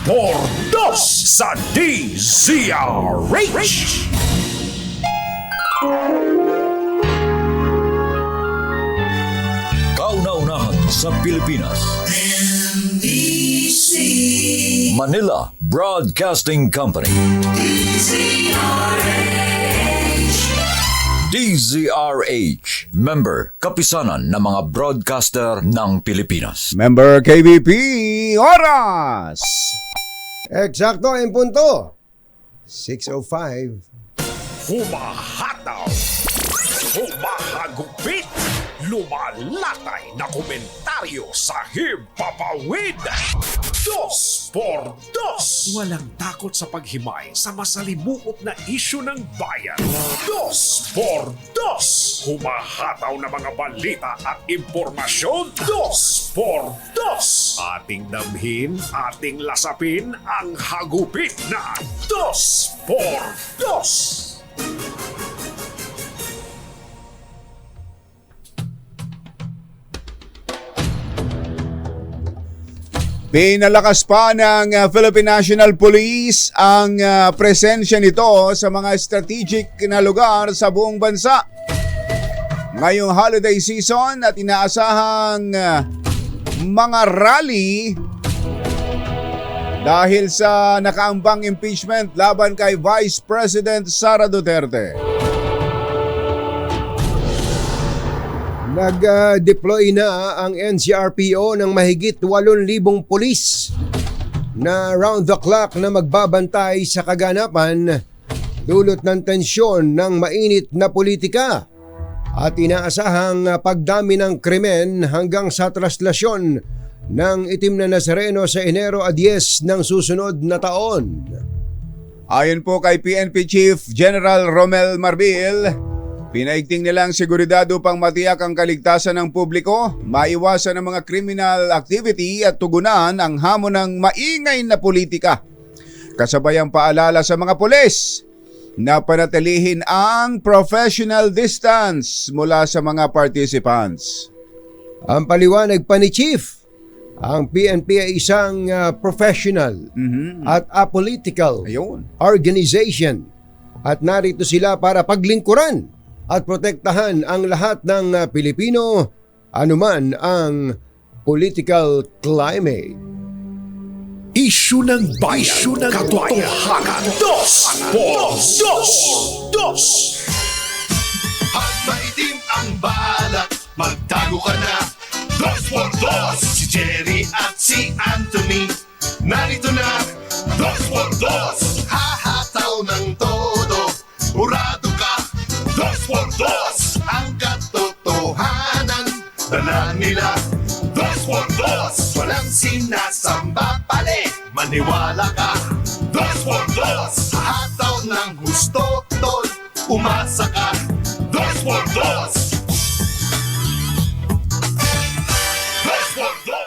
por 2 sa DZRH. Kauna-unahan sa Pilipinas. NBC Manila Broadcasting Company. DZRH, member kapisanan ng mga broadcaster ng Pilipinas. Member KBP, oras! Eksakto ang punto. 6:05. Humahataw, humahagupit, lumalatay na komentaryo sa Himpapawid. 2 por 2. Walang takot sa paghimay sa masalimuot na isyu ng bayan. 2 por 2. Humahataw na mga balita at impormasyon. 2 por 2. Ating damhin, ating lasapin ang hagupit na 2 por 2. Pinalakas pa ng Philippine National Police ang presensya nito sa mga strategic na lugar sa buong bansa. Ngayong holiday season at inaasahang mga rally dahil sa nakaambang impeachment laban kay Vice President Sara Duterte. Nag-deploy na ang NCRPO ng mahigit 8,000 pulis na round the clock na magbabantay sa kaganapan dulot ng tensyon ng mainit na politika at inaasahang pagdami ng krimen hanggang sa traslasyon ng itim na Nazareno sa Enero 10 ng susunod na taon. Ayon po kay PNP Chief General Romel Marbil, pinaigting nilang seguridad upang matiyak ang kaligtasan ng publiko, maiwasan ang mga criminal activity at tugunan ang hamon ng maingay na politika. Kasabay ang paalala sa mga pulis na panatilihin ang professional distance mula sa mga participants. Ang paliwanag pa ni Chief, ang PNP ay isang professional at apolitical organization at narito sila para paglingkuran at protektahan ang lahat ng Pilipino anuman ang political climate. Isyu ng bayan, isyu ng katotohanan. 2 por 2. At maitim ang balak, magtago ka na. 2 por 2. Si Jerry at si Anthony, narito na. 2 por 2. Hahataw ng todo, urado ka. 2 por 2. Ang katotohanan, dala nila. 2 por 2. Walang sinasamba pali, maniwala ka. 2 por 2. Hahataw ng gusto, tol, umasa ka. 2 por 2. 2 por 2.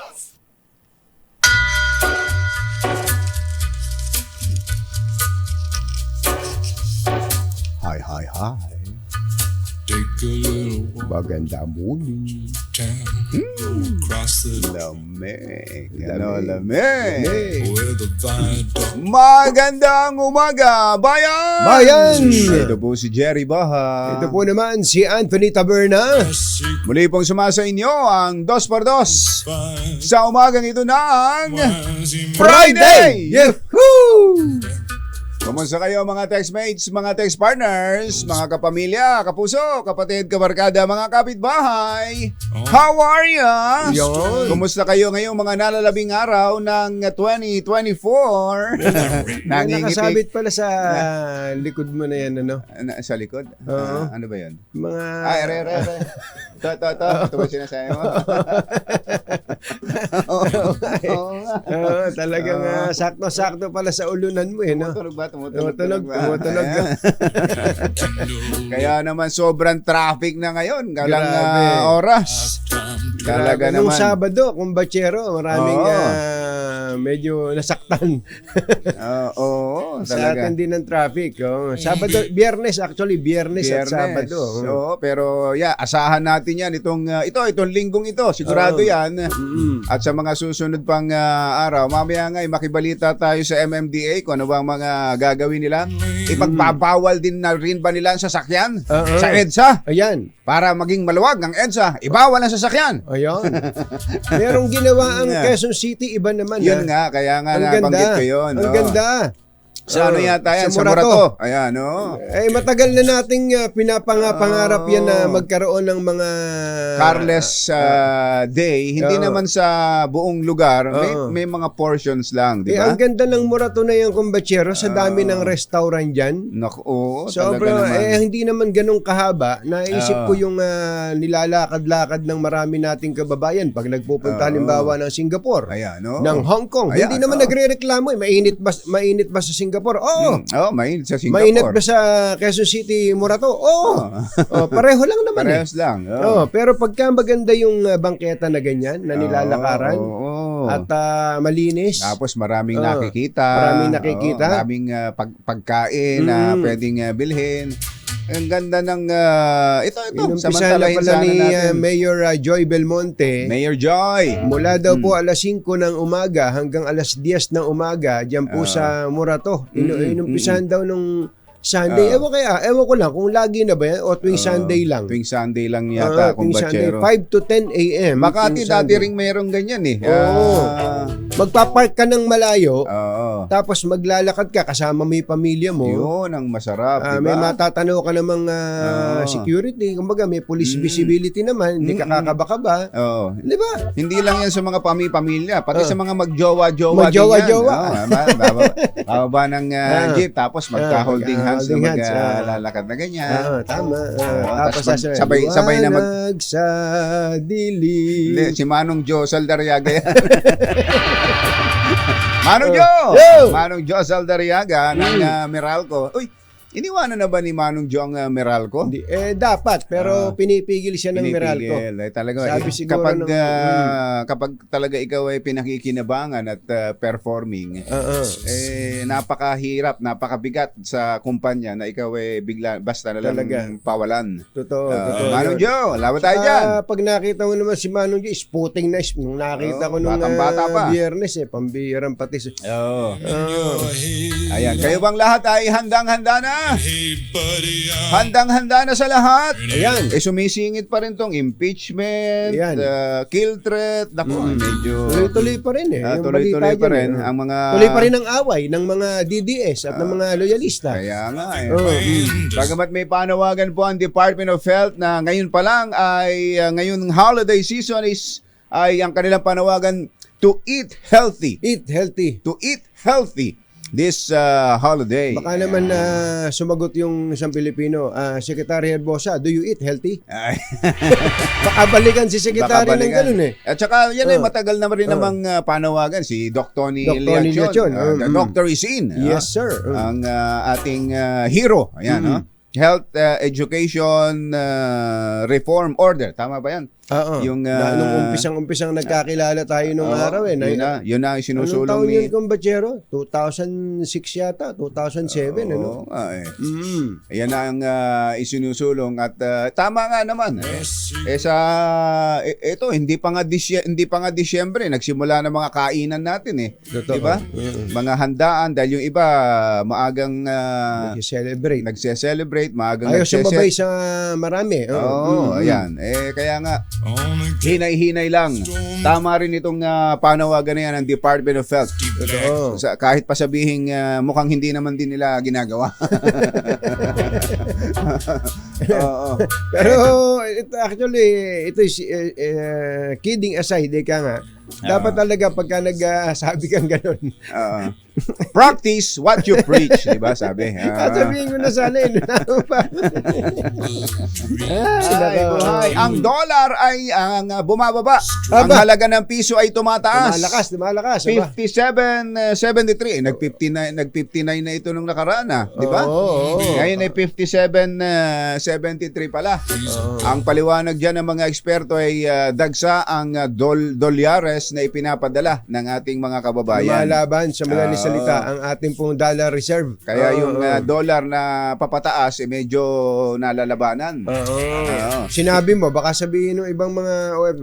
Hi. Take a little walk Maganda muli. town, go across the Lamig. Lamig. where the viaduct Magandang umaga, bayan! Bayan! Ito po si Jerry Baha. Ito po naman si Anthony Taberna. secret Muli pong sumasa inyo ang 2 por 2 finds sa umagang ito ng wise in Friday! Yahoo! Kumusta kayo mga textmates, mga text partners, mga kapamilya, kapuso, kapatid, kabarkada, mga kapitbahay? How are ya? Yon. Kumusta kayo ngayong mga nalalabing araw ng 2024? May nakasabit pala sa likod mo na yan, ano? Sa likod? Oo. Ano ba yun? Mga... Ere. To. Ito ba sinasabi mo? Oo nga. Talagang sakto-sakto pala sa ulunan mo, eh, no? Tumutunog ba? Tumutunog. Kaya naman sobrang traffic na ngayon. Galang Grabe. oras. Talaga Nung naman. Sabado, kung Bachero, maraming medyo nasaktan. Oo, Sa talaga. atin din ng traffic. Oh. Sabado, Biyernes at Sabado. Oh. Oo, pero asahan natin yan itong linggong ito. Sigurado yan. At sa mga susunod pang araw, mamaya nga makibalita tayo sa MMDA kung ano ba ang mga gagawin nila. Ipagbabawal din na rin ba nila ang sasakyan sa EDSA? Ayan. Para maging maluwag ang EDSA, ibawal ang sasakyan. Ayan. Merong ginawa ang Quezon City, iba naman. Yun nga, kaya nga Ang nabanggit ganda. ko yun. Ang Oo. ganda. Sa ano yata yan? Sa Murato. Ayan, no? Matagal na nating pinapangarap yan na magkaroon ng mga Carless Day, hindi Oo. naman sa buong lugar, Oo. may mga portions lang, di ba? ang ganda ng Murato na yung kumbachero sa dami ng restaurant dyan. Naku, oo, talaga Sobra, naman. hindi naman ganun kahaba. Naisip ko yung nilalakad-lakad ng marami nating kababayan pag nagpupunta halimbawa ng Singapore, Ayan, no? ng Hong Kong. Ayan, Hindi naman nagre-reklamo. Mainit ba sa Singapore? Oo. Mainit sa Singapore. Mainit ba sa Quezon City, Murato? Oo. Pareho lang naman. Parehas lang. Pero pagka maganda yung bangketa na ganyan, na nilalakaran, Oo. at malinis. Tapos maraming Oo. nakikita. Maraming nakikita. Oo, maraming pagkain na pwedeng bilhin. Ang ganda ng ito Inumpisa na pala ni Mayor Joy Belmonte. Mayor Joy. Mula daw po alas 5 ng umaga hanggang alas 10 ng umaga diyan po sa Murato. Inumpisahan daw nung Sunday. Ewan ko lang kung lagi na ba yan o tuwing Sunday lang. Tuwing Sunday lang yata, kung Tuwing Sunday, bachero. 5 to 10 a.m. Makati tuwing dati Sunday. ring mayroong ganyan eh. Oo. Magpapark ka ng malayo, Oo. tapos maglalakad ka kasama mo yung pamilya mo. Yun ang masarap, diba? May matatanaw ka ng mga security, kumbaga may police visibility naman, hindi ka kakaba-kaba. Oo. Di ba? Hindi lang yan sa mga pamilya, pati sa mga magjowa-jowa. Magjowa-jowa. Bababa ng jeep, tapos magka-holding hands na holding hands, maglalakad na ganyan. Tama. tapos Tapos sabay na liwanag sa dilim. Hindi, si Manong Jo Saldariaga yan. Manong Jo! Yo! Manong Jo Saldariaga ng Meralco. Uy, iniwanan na ba ni Manong Jo ang Meralco? Hindi, dapat, pero pinipigil siya ng Meralco. Talaga, Sabi siguro kapag, ng- kapag talaga ikaw ay pinakikinabangan at performing, napakahirap, napakabigat sa kumpanya na ikaw ay bigla, basta na lang Talaga. pawalan. Totoo. Manong yun. Jo, laban tayo dyan. Pag nakita mo naman si Manong Jo, spooting na nung nakita ko nung batang-bata pa. Biyernes, pambihirang pati. Oo. Your head. Ayan, kayo bang lahat ay handang-handa na? Hey, buddy, Handang-handa na sa lahat. Ayan. Sumisingit pa rin tong impeachment, Ayan. kill threat. Naku, medyo Tuloy-tuloy pa rin yung tuloy-tuloy balita pa dyan, rin ang mga Tuloy pa rin ang away ng mga DDS at ng mga loyalista. Kaya nga Bagamat may panawagan po ang Department of Health na ngayon pa lang ay ngayong holiday season ay ang kanilang panawagan to eat healthy. Eat healthy. To eat healthy this holiday. Baka naman sumagot yung isang Pilipino, Secretary Herbosa, do you eat healthy? Ay. Baka balikan si Secretary ng Baka ganun eh. At saka yan ay matagal na rin namang panawagan si Dr. Tony Dr. Tony Liachon. Liachon. Dr. Isin. Yes, sir. Ang ating hero. Ayan, no? Health Education Reform Order. Tama ba yan? Oo. Yung, nung umpisang nagkakilala tayo nung araw eh. Yun na ang Anong sinusulong taon ni... yun, kumbachero? 2006 yata, 2007, ano? Oo nga eh. Yan na ang isinusulong at tama nga naman. Ito hindi pa nga Disyembre nagsimula na mga kainan natin eh. Totoo. 'Di ba? Mga handaan dahil yung iba maagang Celebrate. nagse-celebrate, maagang Ayaw sumabay sa marami. Oo, ayan. Kaya nga on the hinay-hinay lang. Tama rin itong panawagan na yan ng Department of Health. Totoo. Kahit pa sabihing mukhang hindi naman din nila ginagawa. Oo. Pero actually, ito is kidding aside, nga. Dapat talaga pagka nagsabi kang ganun. Practice what you preach, di ba? Sabi. Sabihin ko na sana yun. Ay, buhay. Ang dollar ay bumababa. Ang Aba. halaga ng piso ay tumataas. Lumalakas. Aba. 57.73. Nag-59 na ito nung nakaraan, di ba? Oo. Ngayon ay 57.73 pala. Ang paliwanag dyan ng mga eksperto ay dagsa ang dolyares US na ipinapadala ng ating mga kababayan. Lumalaban sa madaling Oo. salita ang ating pong dollar reserve. Kaya yung Oo. dollar na papataas, medyo nalalabanan. Oo. Sinabi mo, baka sabihin ng ibang mga wag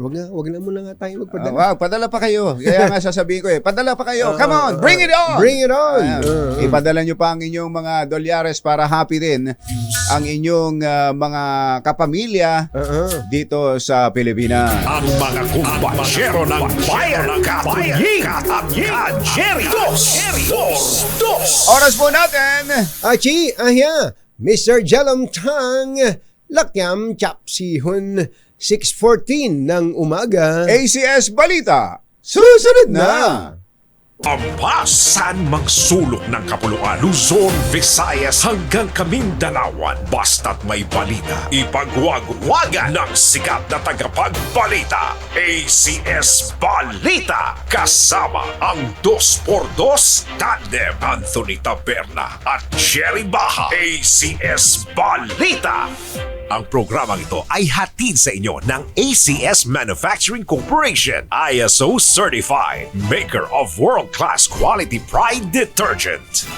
na muna nga tayo magpadala. Wag, padala pa kayo. Kaya nga sasabihin ko padala pa kayo. Come on, bring it on! Bring it on! Ayan. Ipadala nyo pa ang inyong mga dolyares para happy din ang inyong mga kapamilya dito sa Pilipinas. Ang mga kumpanyero ng bayan, Katunying at Jerry. Dos! Oras po natin. Achi, ahya, Mr. Jelom Tang, Lakyam Chapsihon, 6:14 ng umaga. ACS Balita. Susunod na. Ampasan magsulok ng kapuluan, Luzon, Visayas hanggang Kamindanawan. Basta't may balita, ipagwagwagan ng sikat na tagapagbalita. ACS Balita. Kasama ang 2x2 tandem Anthony Taberna at Jerry Baha. ACS Balita. Ang programang ito ay hatid sa inyo ng ACS Manufacturing Corporation, ISO Certified, maker of world-class quality Pride detergent.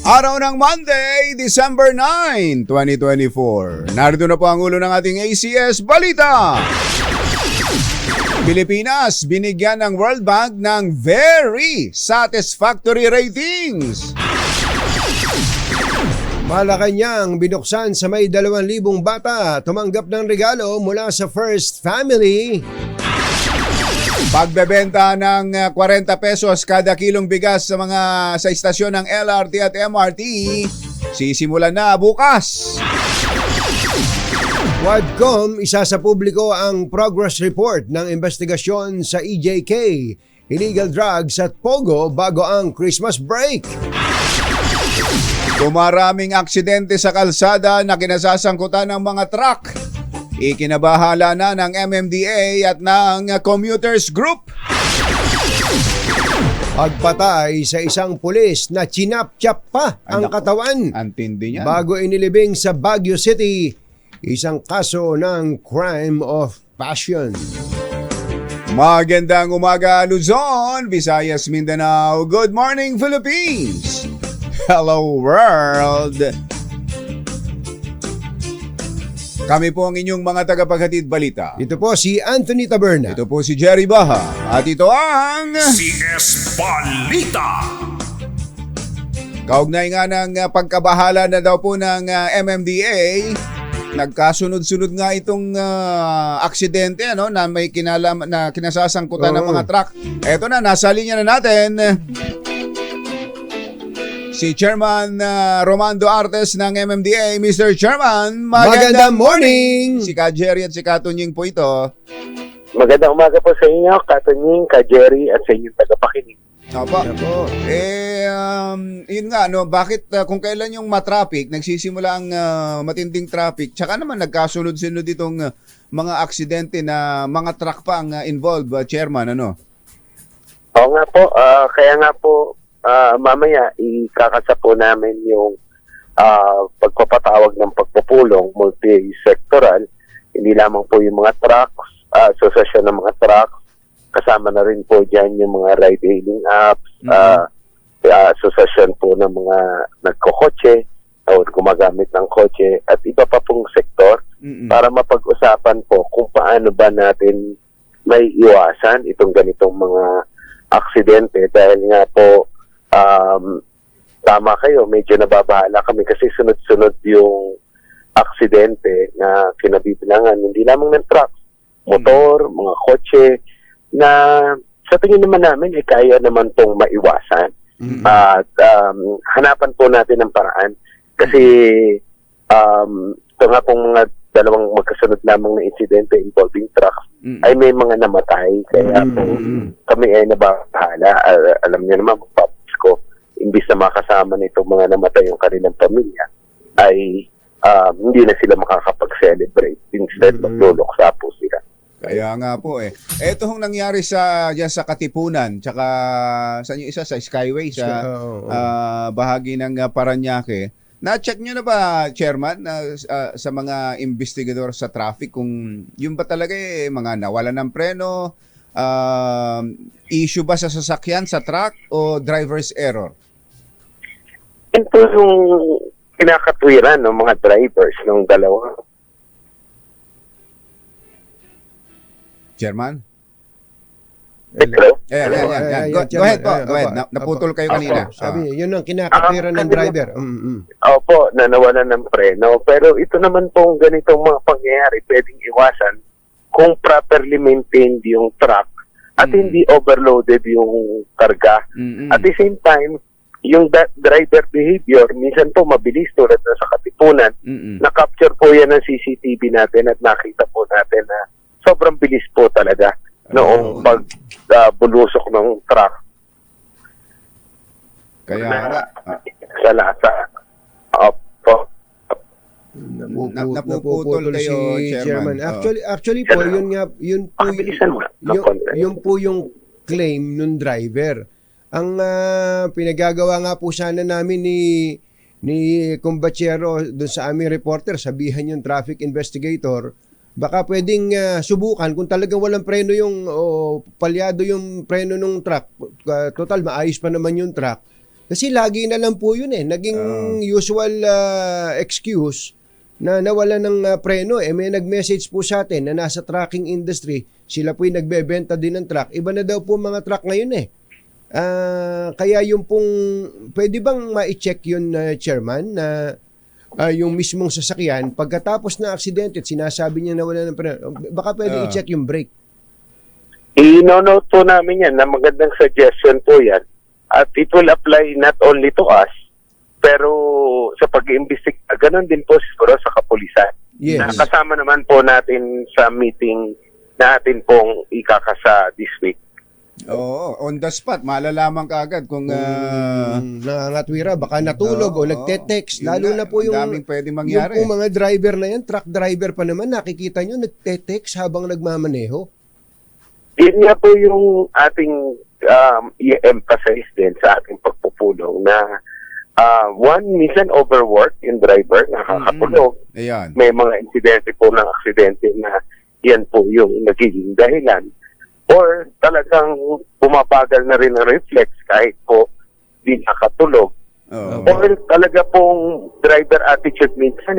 Araw ng Monday, December 9, 2024. Narito na po ang ulo ng ating ACS Balita. Pilipinas binigyan ng World Bank ng very satisfactory ratings. Malacanang binuksan sa may 2,000 bata tumanggap ng regalo mula sa First Family. Pagbebenta ng 40 pesos kada kilong bigas sa istasyon ng LRT at MRT, sisimulan na bukas. Wadcom, isa sa publiko ang progress report ng investigasyon sa EJK, illegal drugs at Pogo bago ang Christmas break. Dumaraming aksidente sa kalsada na kinasasangkutan ng mga truck. Ikinabahala na ng MMDA at ng Commuters Group. Pagpatay sa isang pulis na chinap-chap pa ang katawan Antindi niyan. bago inilibing sa Baguio City, isang kaso ng crime of passion. Magandang umaga Luzon, Visayas, Mindanao. Good morning Philippines. Hello world. Kami po ang inyong mga tagapaghatid balita. Ito po si Anthony Taberna. Ito po si Jerry Baha. At ito ang CS Balita. kaugnay nga ng pagkabahala na daw po ng MMDA. Nagkasunod-sunod nga itong aksidente na may na kinasasangkutan ng mga truck. Eto na, nasa linya na natin si Chairman Romando Artes ng MMDA. Mr. Chairman, Magandang morning! Si Ka Jerry at si Ka Tunying po ito. Magandang umaga po sa inyo, Katunying, Ka Jerry at sa inyong tagapakinig. Opo. Ako. Yun nga, bakit kung kailan yung matraffic, nagsisimula ang matinding traffic, tsaka naman nagkasunod-sunod itong mga aksidente na mga truck pa ang involved, Chairman, ano? Oo nga po, kaya nga po, mamaya ikakasa po namin yung pagpapatawag ng pagpupulong multi-sectoral, hindi lamang po yung mga trucks, asosasyon ng mga trucks, kasama na rin po dyan yung mga ride-hailing apps, asosasyon po ng mga nagkokotse o gumagamit ng kotse at iba pa pong sektor para mapag-usapan po kung paano ba natin may iwasan itong ganitong mga aksidente dahil nga po tama kayo, medyo nababahala kami kasi sunod-sunod yung aksidente na kinabibilangan hindi lamang ng truck, motor, mga kotse na sa tingin naman namin kaya naman pong maiwasan. At hanapan po natin ng paraan kasi ito nga pong mga dalawang magkasunod lamang na insidente involving trucks ay may mga namatay kaya po kami ay nababahala. Alam niyo naman magpapasko imbis na makasama nitong mga namatay yung kanilang pamilya ay hindi na sila makakapag-celebrate. Instead magluluksa po sila. Kaya nga po Ito hong nangyari diyan sa Katipunan, tsaka sa isa sa Skyway sa bahagi ng Parañaque. Na-check nyo na ba, Chairman, sa mga investigador sa traffic kung yun ba talaga mga nawalan ng preno, issue ba sa sasakyan, sa truck, o driver's error? Yan po yung kinakatwiran ng mga drivers ng dalawa. Chairman? Hello? Yan. Go ahead po. Go ahead. Naputol kayo kanina. Sabi, yun ang kinakatwiran ng driver. Opo, na nawalan ng preno. Pero ito naman pong ganitong mga pangyayari pwedeng iwasan kung properly maintained yung truck at hindi overloaded yung karga. At the same time, yung driver behavior, minsan po mabilis tulad na sa Katipunan, na-capture po yan ng CCTV natin at nakita po natin na sobrang bilis po talaga noong pagbulusok ng truck. Kaya nga. Sa lasa. Opo. Napuputol kayo, Chairman. Actually po, yun po yung claim ng driver. Ang pinagagawa nga po sana namin ni Combachero doon sa aming reporter, sabihan yung traffic investigator, baka pwedeng subukan kung talagang walang preno yung palyado yung preno ng truck. Total, maayos pa naman yung truck. Kasi lagi na lang po yun naging usual excuse na nawala ng preno. May nag-message po sa atin na nasa trucking industry, sila po yung nagbebenta din ng truck. Iba na daw po mga truck ngayon kaya yung pong, pwede bang ma-check yun, Chairman, na yung mismong sasakyan, pagkatapos na aksidente at sinasabi niya na wala ng preno, baka pwede i-check yung brake. I-note po namin yan na magandang suggestion po yan. At it will apply not only to us, pero sa pag-iimbestiga, ganun din po siguro sa kapulisan. Yes. Nakasama naman po natin sa meeting natin pong ikakasa this week. Oo, on the spot, malalaman ka agad kung nangangatwira, baka natulog o nagte-text. Lalo na po yung daming pwede mangyari. Yung mga driver na yan, truck driver pa naman, nakikita nyo, nagte-text habang nagmamaneho. Yun nga po yung ating i-emphasize din sa ating pagpupulong na minsan overwork yung driver, nakakatulog. Ayan. May mga insidente po ng aksidente na yan po yung nagiging dahilan. Or talagang bumabagal na rin ang reflex kahit po di nakatulog. Or talaga pong driver attitude minsan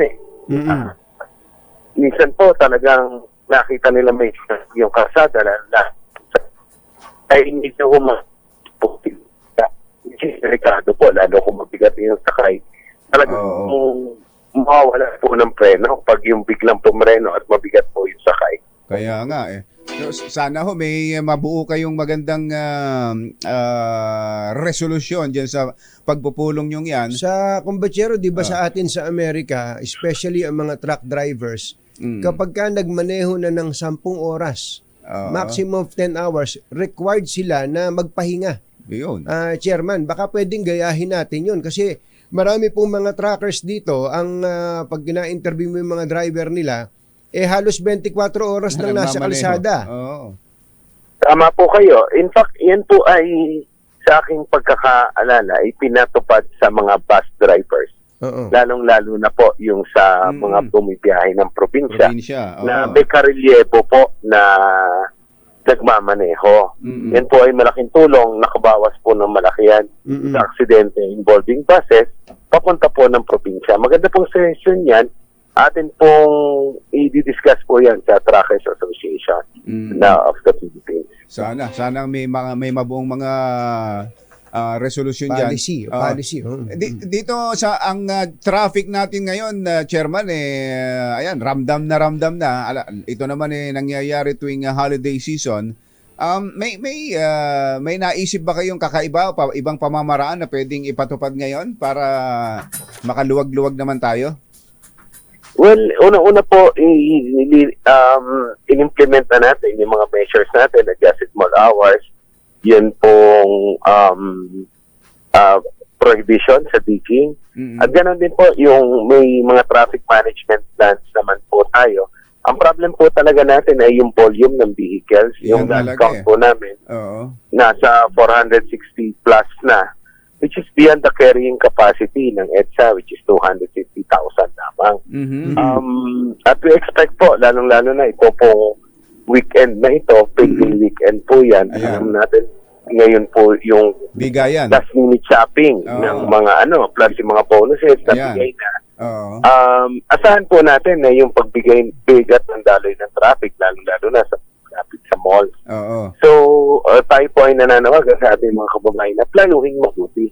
minsan po talagang nakita nila may yung kalsada ay hindi na delikado po, lalo kung mabigat yung sakay. Talagang mawawala po ng preno pag yung biglang pumreno at mabigat po yung sakay. Kaya nga So, sana may mabuo kayong magandang resolusyon dyan sa pagpupulong nyong yan. Sa Combachero, di ba sa atin sa Amerika, especially ang mga truck drivers, kapag ka nagmaneho na ng 10 oras, maximum of 10 hours, required sila na magpahinga. Yun. Chairman, baka pwedeng gayahin natin yun kasi marami pong mga truckers dito, ang pag gina-interview mo yung mga driver nila, halos 24 oras nang nasa kalsada. Tama po kayo. In fact, yan po ay sa aking pagkakaalala ay pinatupad sa mga bus drivers. Lalong-lalo na po yung sa mga bumibiyahe ng probinsya. Na may karelyebo po na nagmamaneho. Yan po ay malaking tulong, nakabawas po ng malakihan sa aksidente involving buses papunta po ng probinsya. Maganda pong session yan. Atin pong i-discuss po yan sa Truckers Association of the Philippines. Sana may mabuong mga resolution dyan. Policy. Dito sa ang traffic natin ngayon, Chairman, ayan, ramdam na. Ito naman nangyayari tuwing holiday season. May naisip ba kayong kakaiba o ibang pamamaraan na pwedeng ipatupad ngayon para makaluwag-luwag naman tayo? Well, una-una po, in-implement na natin yung mga measures natin, adjusted more hours, yun pong prohibition sa digging. At ganoon din po, yung may mga traffic management plans naman po tayo. Ang problem po talaga natin ay yung volume ng vehicles. Yung count po namin, nasa 460 plus na. which is beyond the carrying capacity ng EDSA, which is 250,000 lamang. At we expect po, lalong-lalo na ito po weekend na ito, paid weekend po yan. Ayan. Alam natin, ngayon po yung Bigayan. last minute shopping Oo. ng mga plus yung mga bonuses na Ayan. bigay na. Oo. Asahan po natin na yung pagbigay bigat ng daloy ng traffic, lalong-lalo na sa traffic sa malls. Oo. So, tayo po ay nananawagan sa ating mga kababayan na planuhin mabuti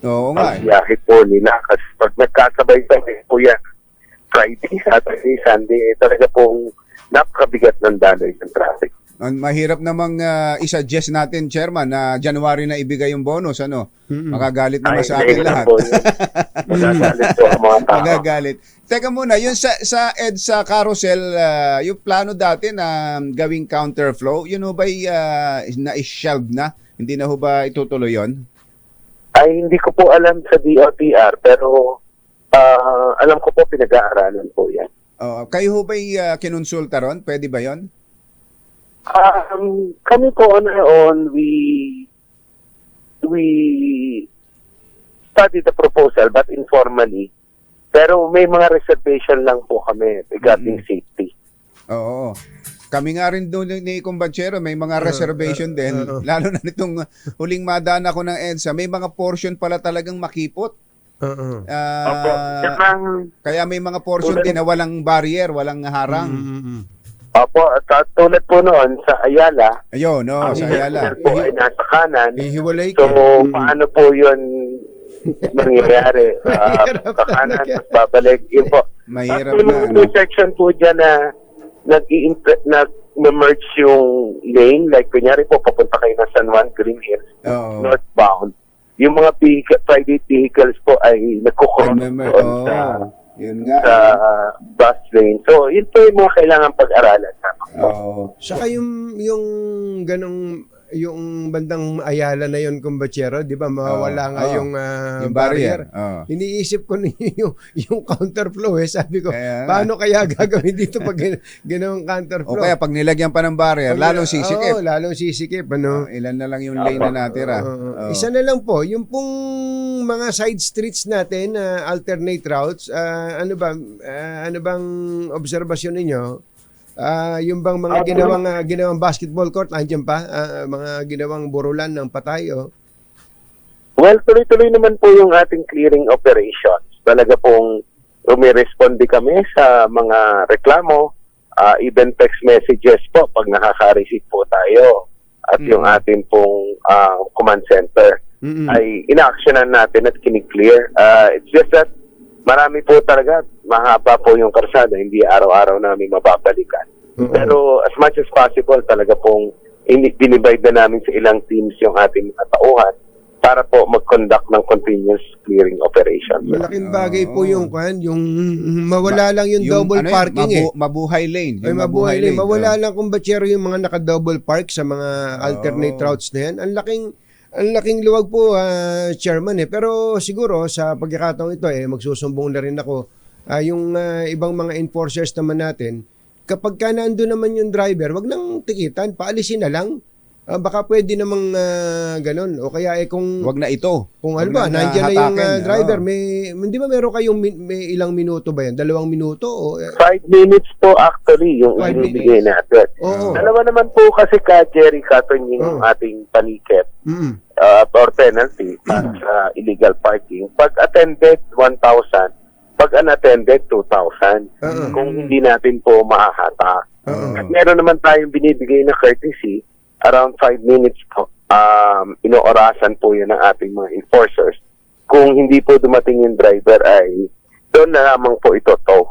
Oo nga. ang biyahe po nila. Kasi pag nagkasabay-sabay po yan, Friday, Saturday, Sunday, talaga pong napakabigat ng daloy ng traffic. Ang mahirap namang i-suggest natin, Chairman, na January na ibigay yung bonus, ano? Makagalit naman sa atin lahat. Magagalit po ang mga tao. Magagalit. Teka muna, yun sa EDSA carousel, yung plano dati na gawing counterflow, yun ho ba na-shelve na? Hindi na ho ba itutuloy yun? Ay, hindi ko po alam sa DOTR, pero alam ko po pinag-aaralan po yan. Kayo ho ba kinonsulta ron? Pwede ba yon? Kami po on our own, we studied the proposal but informally. Pero may mga reservation lang po kami regarding safety. Oo. Kami nga rin doon ni Kumbansero, may mga reservation din. Lalo na nitong huling madaan ako ng EDSA, may mga portion pala talagang makipot. Opo. Kaya may mga portion din na walang barrier, walang harang. Opo, at tulad po noon sa Ayala, Ayun, no, ang sa Ayala. po ay nasa kanan. Hihiwalay So, ka. paano po yun mangyayari? Mahirap Sa kanan, talaga. tapos babalik. Yun po. Mahirap At na, may ano? section po dyan na nag-merge yung lane. Like, kunyari po, papunta kayo ng San Juan, Green Hills, Oo. northbound. Yung mga private vehicles po ay nagkukross doon Yun nga. sa bus lane. So, yun po yung mga kailangan pag-aralan. Oo. Saka yung ganong yung bandang Ayala na yon, Kumbatsero, di ba mawala nga yung barrier. Oo. Iniisip ko yung counterflow sabi ko, Kaya nga. paano kaya gagawin dito pag ganong counterflow? O kaya pag nilagyan pa ng barrier, lalong sisikip. Oo, lalong sisikip. Ano? Ilan na lang yung lane na natira. Oo. Isa na lang po, yung pong mga side streets natin, alternate routes, ano bang obserbasyon ninyo? Yung bang mga ginawang basketball court, andyan pa? Mga ginawang burulan ng patay, oh. Well, tuloy-tuloy naman po yung ating clearing operations. Talaga pong rumiresponde kami sa mga reklamo, even text messages po pag nakaka-receive po tayo. At yung ating pong command center ay ina-actionan natin at kiniklear. It's just that marami po talaga, mahaba po yung karsada, hindi araw-araw namin mababalikan. Pero as much as possible, talaga pong dinivide na namin sa ilang teams yung ating mga tauhan para po mag-conduct ng continuous clearing operation. Malaking bagay po yung mawala lang yung double parking Mabuhay lane. Ay, Yung mabuhay lane. Mawala Oo. lang Kumbatsero yung mga naka-double park sa mga alternate routes na yan. Ang laking luwag po, Chairman. Pero siguro sa pagkakataong ito, magsusumbong na rin ako. Yung ibang mga enforcers naman natin, kapag ka nandun naman yung driver, wag nang tikitan, paalisin na lang. Baka pwede namang ganun. O kaya kung... Wag na ito. Kung Wag alba, na nandiyan na yung hatakin. driver, Oo. hindi ba meron kayong may ilang minuto ba yan? 2 minuto? O, 5 minutes po actually yung 5 ibibigay natin. Oo. Dalawa naman po kasi Jerry Caton yung ating panikit or penalty para sa illegal parking. Pag attended, 1,000. Pag unattended, 2,000. Kung hindi natin po mahahatak. At meron naman tayong binibigay na courtesy, around 5 minutes po. Inoorasan po yan ng ating mga enforcers. Kung hindi po dumating yung driver ay doon na lamang po ito tow.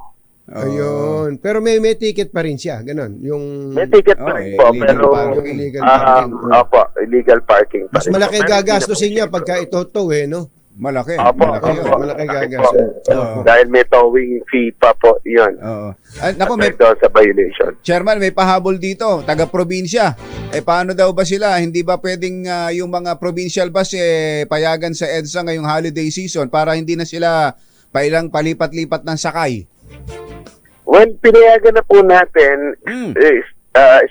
Ayun. Pero may ticket pa rin siya, ganun. Yung May ticket pa rin po, illegal pero parking. Illegal parking. opo, illegal parking pa Mas rin. malaki Pero hindi gagastusin na niya po pagka ito tow, no? Malaki. Opo, Malaki yun. opo. Malaki Malaki gagastos. po. Oo. Dahil may towing fee pa po yun. Oo. Naku, may Doon sa violation. Chairman, may pahabol dito, taga-probinsya. Paano daw ba sila? Hindi ba pwedeng yung mga provincial bus payagan sa EDSA ngayong holiday season para hindi na sila palipat-lipat ng sakay? Well, pinayagan na po natin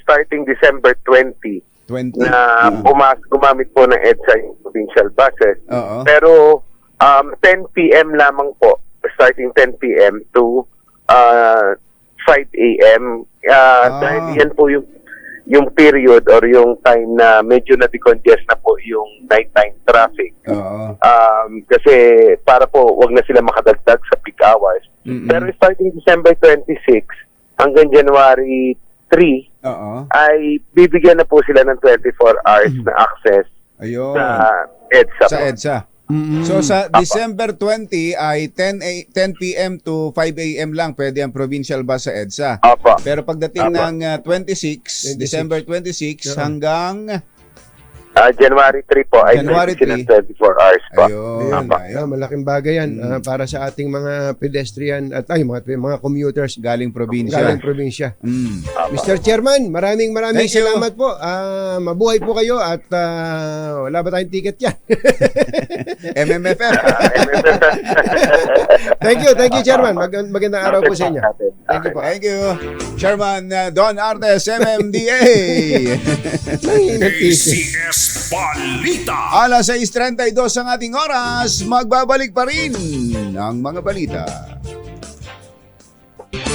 starting December 20 20. na gumamit po ng EDSA yung provincial buses. Oo. Pero 10 p.m. lamang po, starting 10 p.m. to 5 a.m. Dahil yan po yung period or yung time na medyo na-decongest na po yung nighttime traffic. Oo. Kasi para po wag na sila makadagdag sa peak hours. Pero starting December 26 hanggang January 3 Oo. ay bibigyan na po sila ng 24 hours na access Ayun. sa EDSA. Sa po. EDSA. So sa December 20 ay 10 p.m. to 5 a.m. lang pwede ang provincial bus sa EDSA. Opo. Pero pagdating Apo. ng 26, December 26 hanggang January 3 po ay January sila 3. 24 hours po. ayun, Ayun, ayun. malaking bagay yan para sa ating mga pedestrian at mga commuters Galing probinsya. galing probinsya. Mm. Mr. Chairman, maraming Thank you. salamat po. Mabuhay po kayo at wala ba tayong ticket yan? MMFF. Thank you, Chairman. Magandang araw po sa inyo. Thank you po. Thank you. Chairman Don Artes, MMDA. ACS Balita. Alas 6:32 ang ating oras, magbabalik pa rin ang mga balita.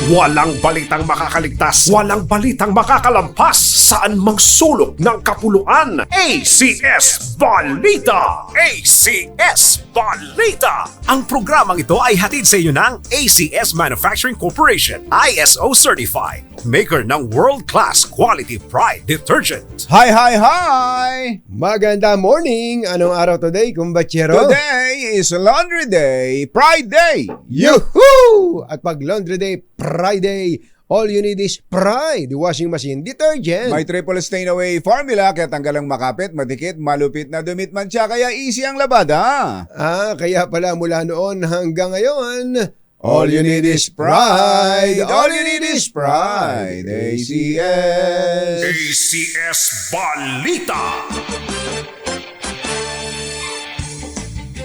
Walang balitang makakaligtas, walang balitang makakalampas, saan mang sulok ng kapuluan. ACS Balita! ACS Balita! Ang programang ito ay hatid sa iyo ng ACS Manufacturing Corporation, ISO Certified, maker ng world-class quality Pride detergent. Hi! Maganda morning. Anong araw today, kumbachero? Today is Laundry Day, Pride Day. Yuhuu! At pag Laundry Day, Friday, all you need is Pride washing machine detergent. May triple stain away formula kaya tanggal ang makapit, madikit, malupit na dumit man siya kaya easy ang labada. Kaya pala mula noon hanggang ngayon, All you need is pride. All you need is pride. ACS. ACS Balita!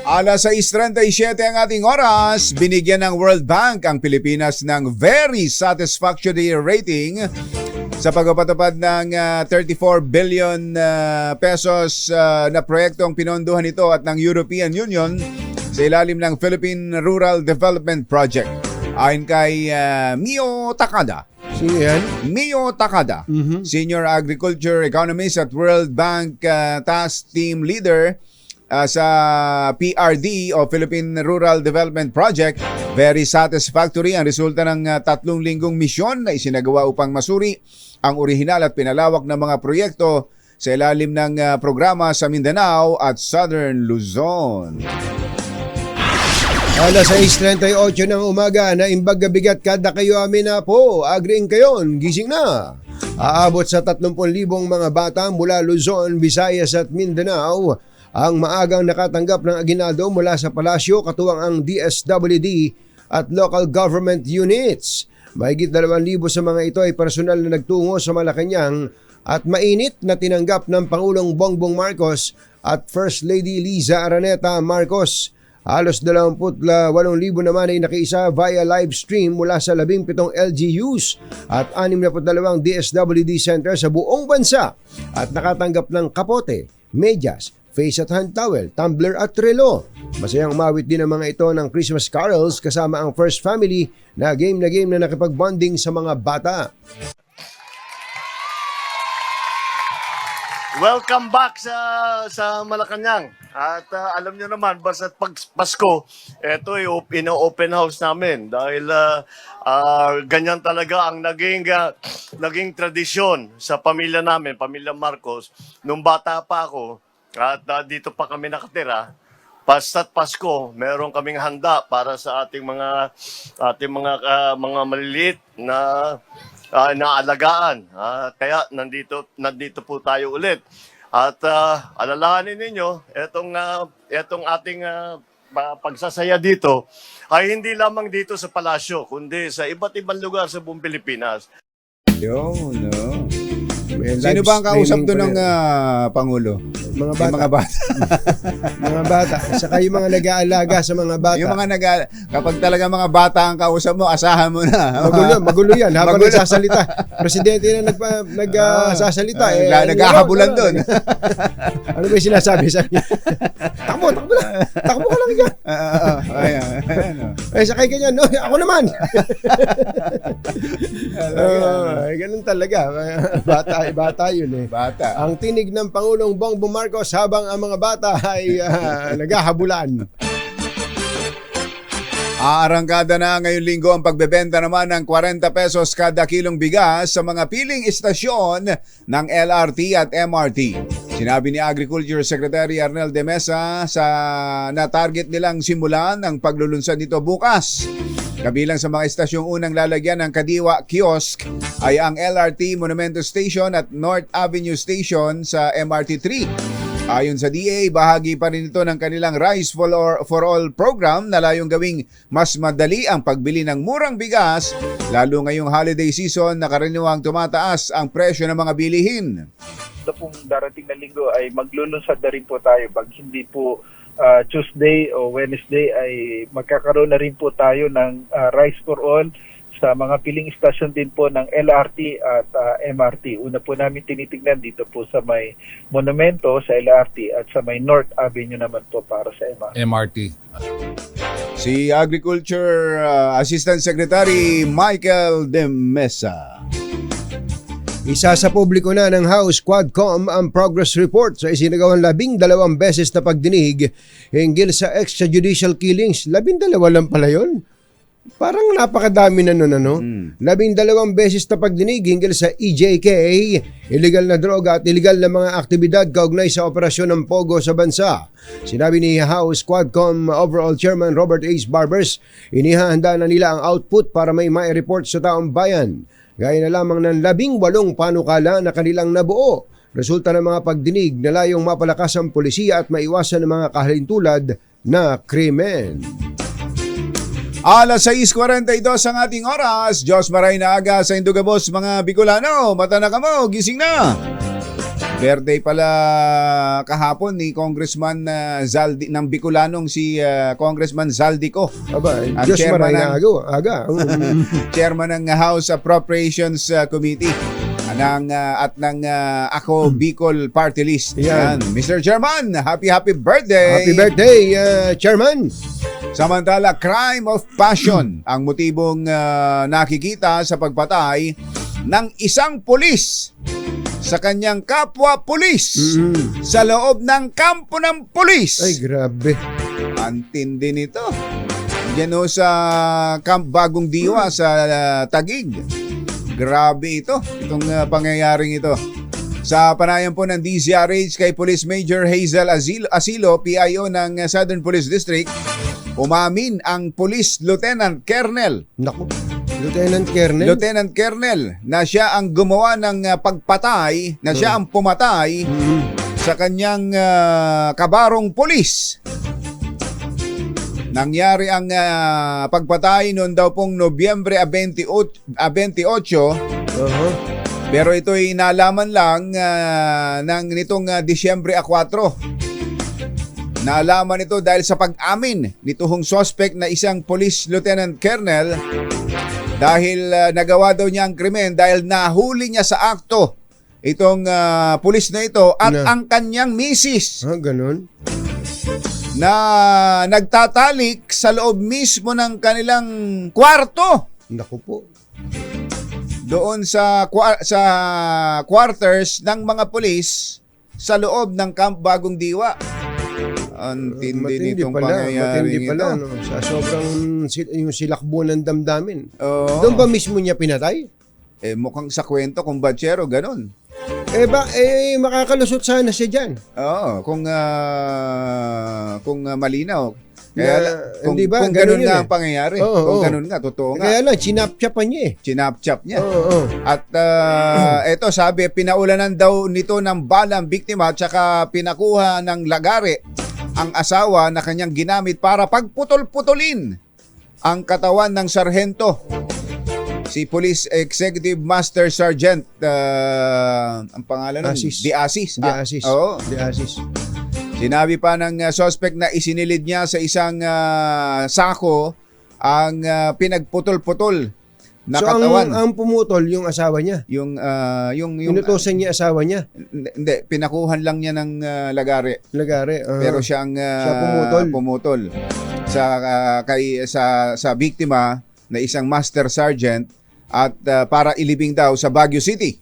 Alas 6:37 ang ating oras, binigyan ng World Bank ang Pilipinas ng very satisfactory rating sa pagpapatupad ng 34 billion pesos na proyektong pinondohan ito at ng European Union sa ilalim ng Philippine Rural Development Project. Ayon kay Mio Takada. sino yan? Mio Takada, Senior Agriculture Economist at World Bank Task Team Leader sa PRD o Philippine Rural Development Project. Very satisfactory ang resulta ng 3 linggong misyon na isinagawa upang masuri ang orihinal at pinalawak na mga proyekto sa ilalim ng programa sa Mindanao at Southern Luzon. Alas 6:38 ng umaga na imbag bigat kada kayo amin na po. Agriing kayon, gising na. Aabot sa 30,000 mga bata mula Luzon, Visayas at Mindanao ang maagang nakatanggap ng aginaldo mula sa palasyo katuwang ang DSWD at local government units. Mahigit 2,000 sa mga ito ay personal na nagtungo sa Malacanang at mainit na tinanggap ng Pangulong Bongbong Marcos at First Lady Liza Araneta Marcos. Halos 28,000 naman ay nakiisa via live stream mula sa 17 LGUs at 62 DSWD center sa buong bansa at nakatanggap ng kapote, medyas, face at hand towel, tumbler at relo. Masayang umawit din ang mga ito ng Christmas carols kasama ang First Family na game na nakipag-bonding sa mga bata. Welcome back sa Malacanang. At alam nyo naman, basta pag Pasko, ito ay ino-open house namin dahil ganyan talaga ang naging tradisyon sa pamilya namin, pamilya Marcos. Nung bata pa ako at dito pa kami nakatira, basta't Pasko, meron kaming handa para sa ating mga maliliit na naalagaan. Kaya nandito po tayo ulit. At alalahanin ninyo, etong ating pagsasaya dito ay hindi lamang dito sa palasyo, kundi sa iba't ibang lugar sa buong Pilipinas. Yun, no. May Sino live ba ang kausap streaming doon ng pa rin. Pangulo? Mga Yung bata. mga bata. Mga bata. Saka yung mga nag-aalaga sa mga bata. Yung mga kapag talaga mga bata ang kausap mo, asahan mo na. Magulo yan habang Magulo. nagsasalita. Presidente na nagsasalita. Naghahabulan doon. Ano ba yung sinasabi sa kanya? Takbo lang. Takbo ka lang yan. Sakay ka niyan. No, ako naman. Ganun talaga. Bata yun eh. Bata. Ang tinig ng Pangulong Bongbong Marcos habang ang mga bata ay naghahabulan. Aarangkada na ngayong linggo ang pagbebenta naman ng 40 pesos kada kilong bigas sa mga piling istasyon ng LRT at MRT. Sinabi ni Agriculture Secretary Arnel de Mesa na target nilang simulan ang paglulunsad nito bukas. Kabilang sa mga istasyong unang lalagyan ng Kadiwa Kiosk ay ang LRT Monumento Station at North Avenue Station sa MRT 3. Ayon sa DA, bahagi pa rin ito ng kanilang Rice for All program na layong gawing mas madali ang pagbili ng murang bigas, lalo ngayong holiday season na karaniwang tumataas ang presyo ng mga bilihin. Ito pong darating na linggo ay maglulunsad na rin po tayo. Pag hindi po Tuesday o Wednesday ay magkakaroon na rin po tayo ng Rice for All sa mga piling istasyon din po ng LRT at MRT. Una po namin tinitignan dito po sa may Monumento sa LRT at sa may North Avenue naman po para sa MRT. Si Agriculture Assistant Secretary Michael de Mesa. Isa sa publiko na ng House Quadcom ang progress report sa isinagawang 12 beses na pagdinig hinggil sa extrajudicial killings. 12 lang pala yun. Parang napakadami na nun, ano? 12 beses na pagdinig hinggil sa EJK, illegal na droga at illegal na mga aktibidad kaugnay sa operasyon ng Pogo sa bansa. Sinabi ni House Quadcom Overall Chairman Robert H. Barbers, inihahanda na nila ang output para may mai-report sa taong bayan. Gaya na lamang ng 18 panukala na kanilang nabuo. Resulta ng mga pagdinig na layong mapalakas ang polisiya at maiwasan ng mga kahalintulad na krimen. Alas 6:42 ang ating oras. Diyos maray na aga sa Indugabos mga Bicolano. Mata na ka mo, gising na. Birthday pala kahapon ni Congressman Zaldi ng Bicolanong si Congressman Zaldico. Aba, Ang Diyos chairman maray na aga. Chairman ng House Appropriations Committee ng Ako Bicol Party List. Yan. Mr. Chairman, happy birthday! Happy birthday, Chairman! Samantala, crime of passion ang motibong nakikita sa pagpatay ng isang pulis sa kanyang kapwa pulis sa loob ng kampo ng pulis. Ay, grabe. Antindi nito. Diyan sa Camp Bagong Diwa sa Taguig. Grabe itong pangyayaring ito. Sa panayam po ng DZRH kay Police Major Hazel Asilo, PIO ng Southern Police District, umamin ang Police Lieutenant Colonel. Naku, Lieutenant Colonel na siya ang gumawa ng pagpatay, na siya ang pumatay sa kanyang kabarong pulis. Nangyari ang pagpatay noon daw pong Nobyembre 28. Pero ito'y nalaman lang nitong Disyembre 4. Naalaman ito dahil sa pag-amin nitong suspect na isang Police Lieutenant Colonel dahil nagawa daw niya ang krimen dahil nahuli niya sa akto itong pulis na ito at ang kanyang misis. Ganun? Na nagtatalik sa loob mismo ng kanilang kwarto. Naku po. Doon sa quarters ng mga pulis sa loob ng Camp Bagong Diwa. Antindi nitong pangyayari ito. No? Sa sobrang yung silakbo ng damdamin. Oo. Doon ba mismo niya pinatay? Mukhang sa kwento kung batsero, ganun. Makakalusot sana siya dyan. Oo, kung malinaw. Kaya kung ganun nga ang pangyayari. Kung ganun nga, totoo nga. Kaya lang, chinap-chapan niya eh. Chinap-chap niya. At eto sabi, pinaulanan daw nito ng bala ang biktima at saka pinakuha ng lagare ang asawa na kanyang ginamit para pagputol-putulin ang katawan ng sarhento. Si Police Executive Master Sergeant, ang pangalan nun? Asis. Di Asis. Di Asis. Oo. Di Asis. Sinabi pa ng suspect na isinilid niya sa isang sako ang pinagputol-putol na So katawan. ang pumutol yung asawa niya. yung Inutusan niya asawa niya. hindi, pinakuhan lang niya ng lagari. Lagari. Pero siya ang pumutol sa biktima na isang master sergeant at para ilibing daw sa Baguio City.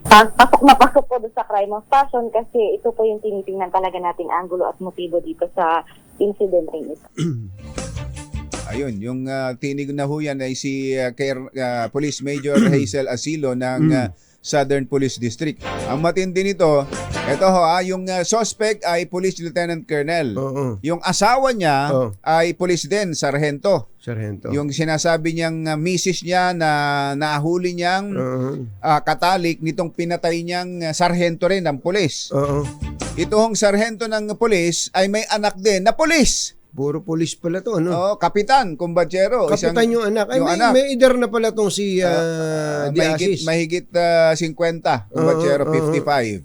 Pasok na pasok po doon sa crime of passion kasi ito po yung tinitingnan talaga nating angulo at motibo dito sa incident ring ito. Ayun, yung tinig na ho yan ay si Police Major Hazel Asilo ng Southern Police District. Ang matindi nito, ito ho, yung suspect ay Police Lieutenant Colonel. Oo. Yung asawa niya ay police din, sarhento. Sargento. Yung sinasabi niyang misis niya na nahuli niyang katalik nitong pinatay niyang sarhento rin ng pulis. Oo. Ito hong sarhento ng pulis ay may anak din na pulis. Puro police pala to, no? Oh, kapitan, kumbachero. Kapitan yung anak. Ay, yung may, anak. may edar na pala tong si Diasis. mahigit 50, kumbachero, 55.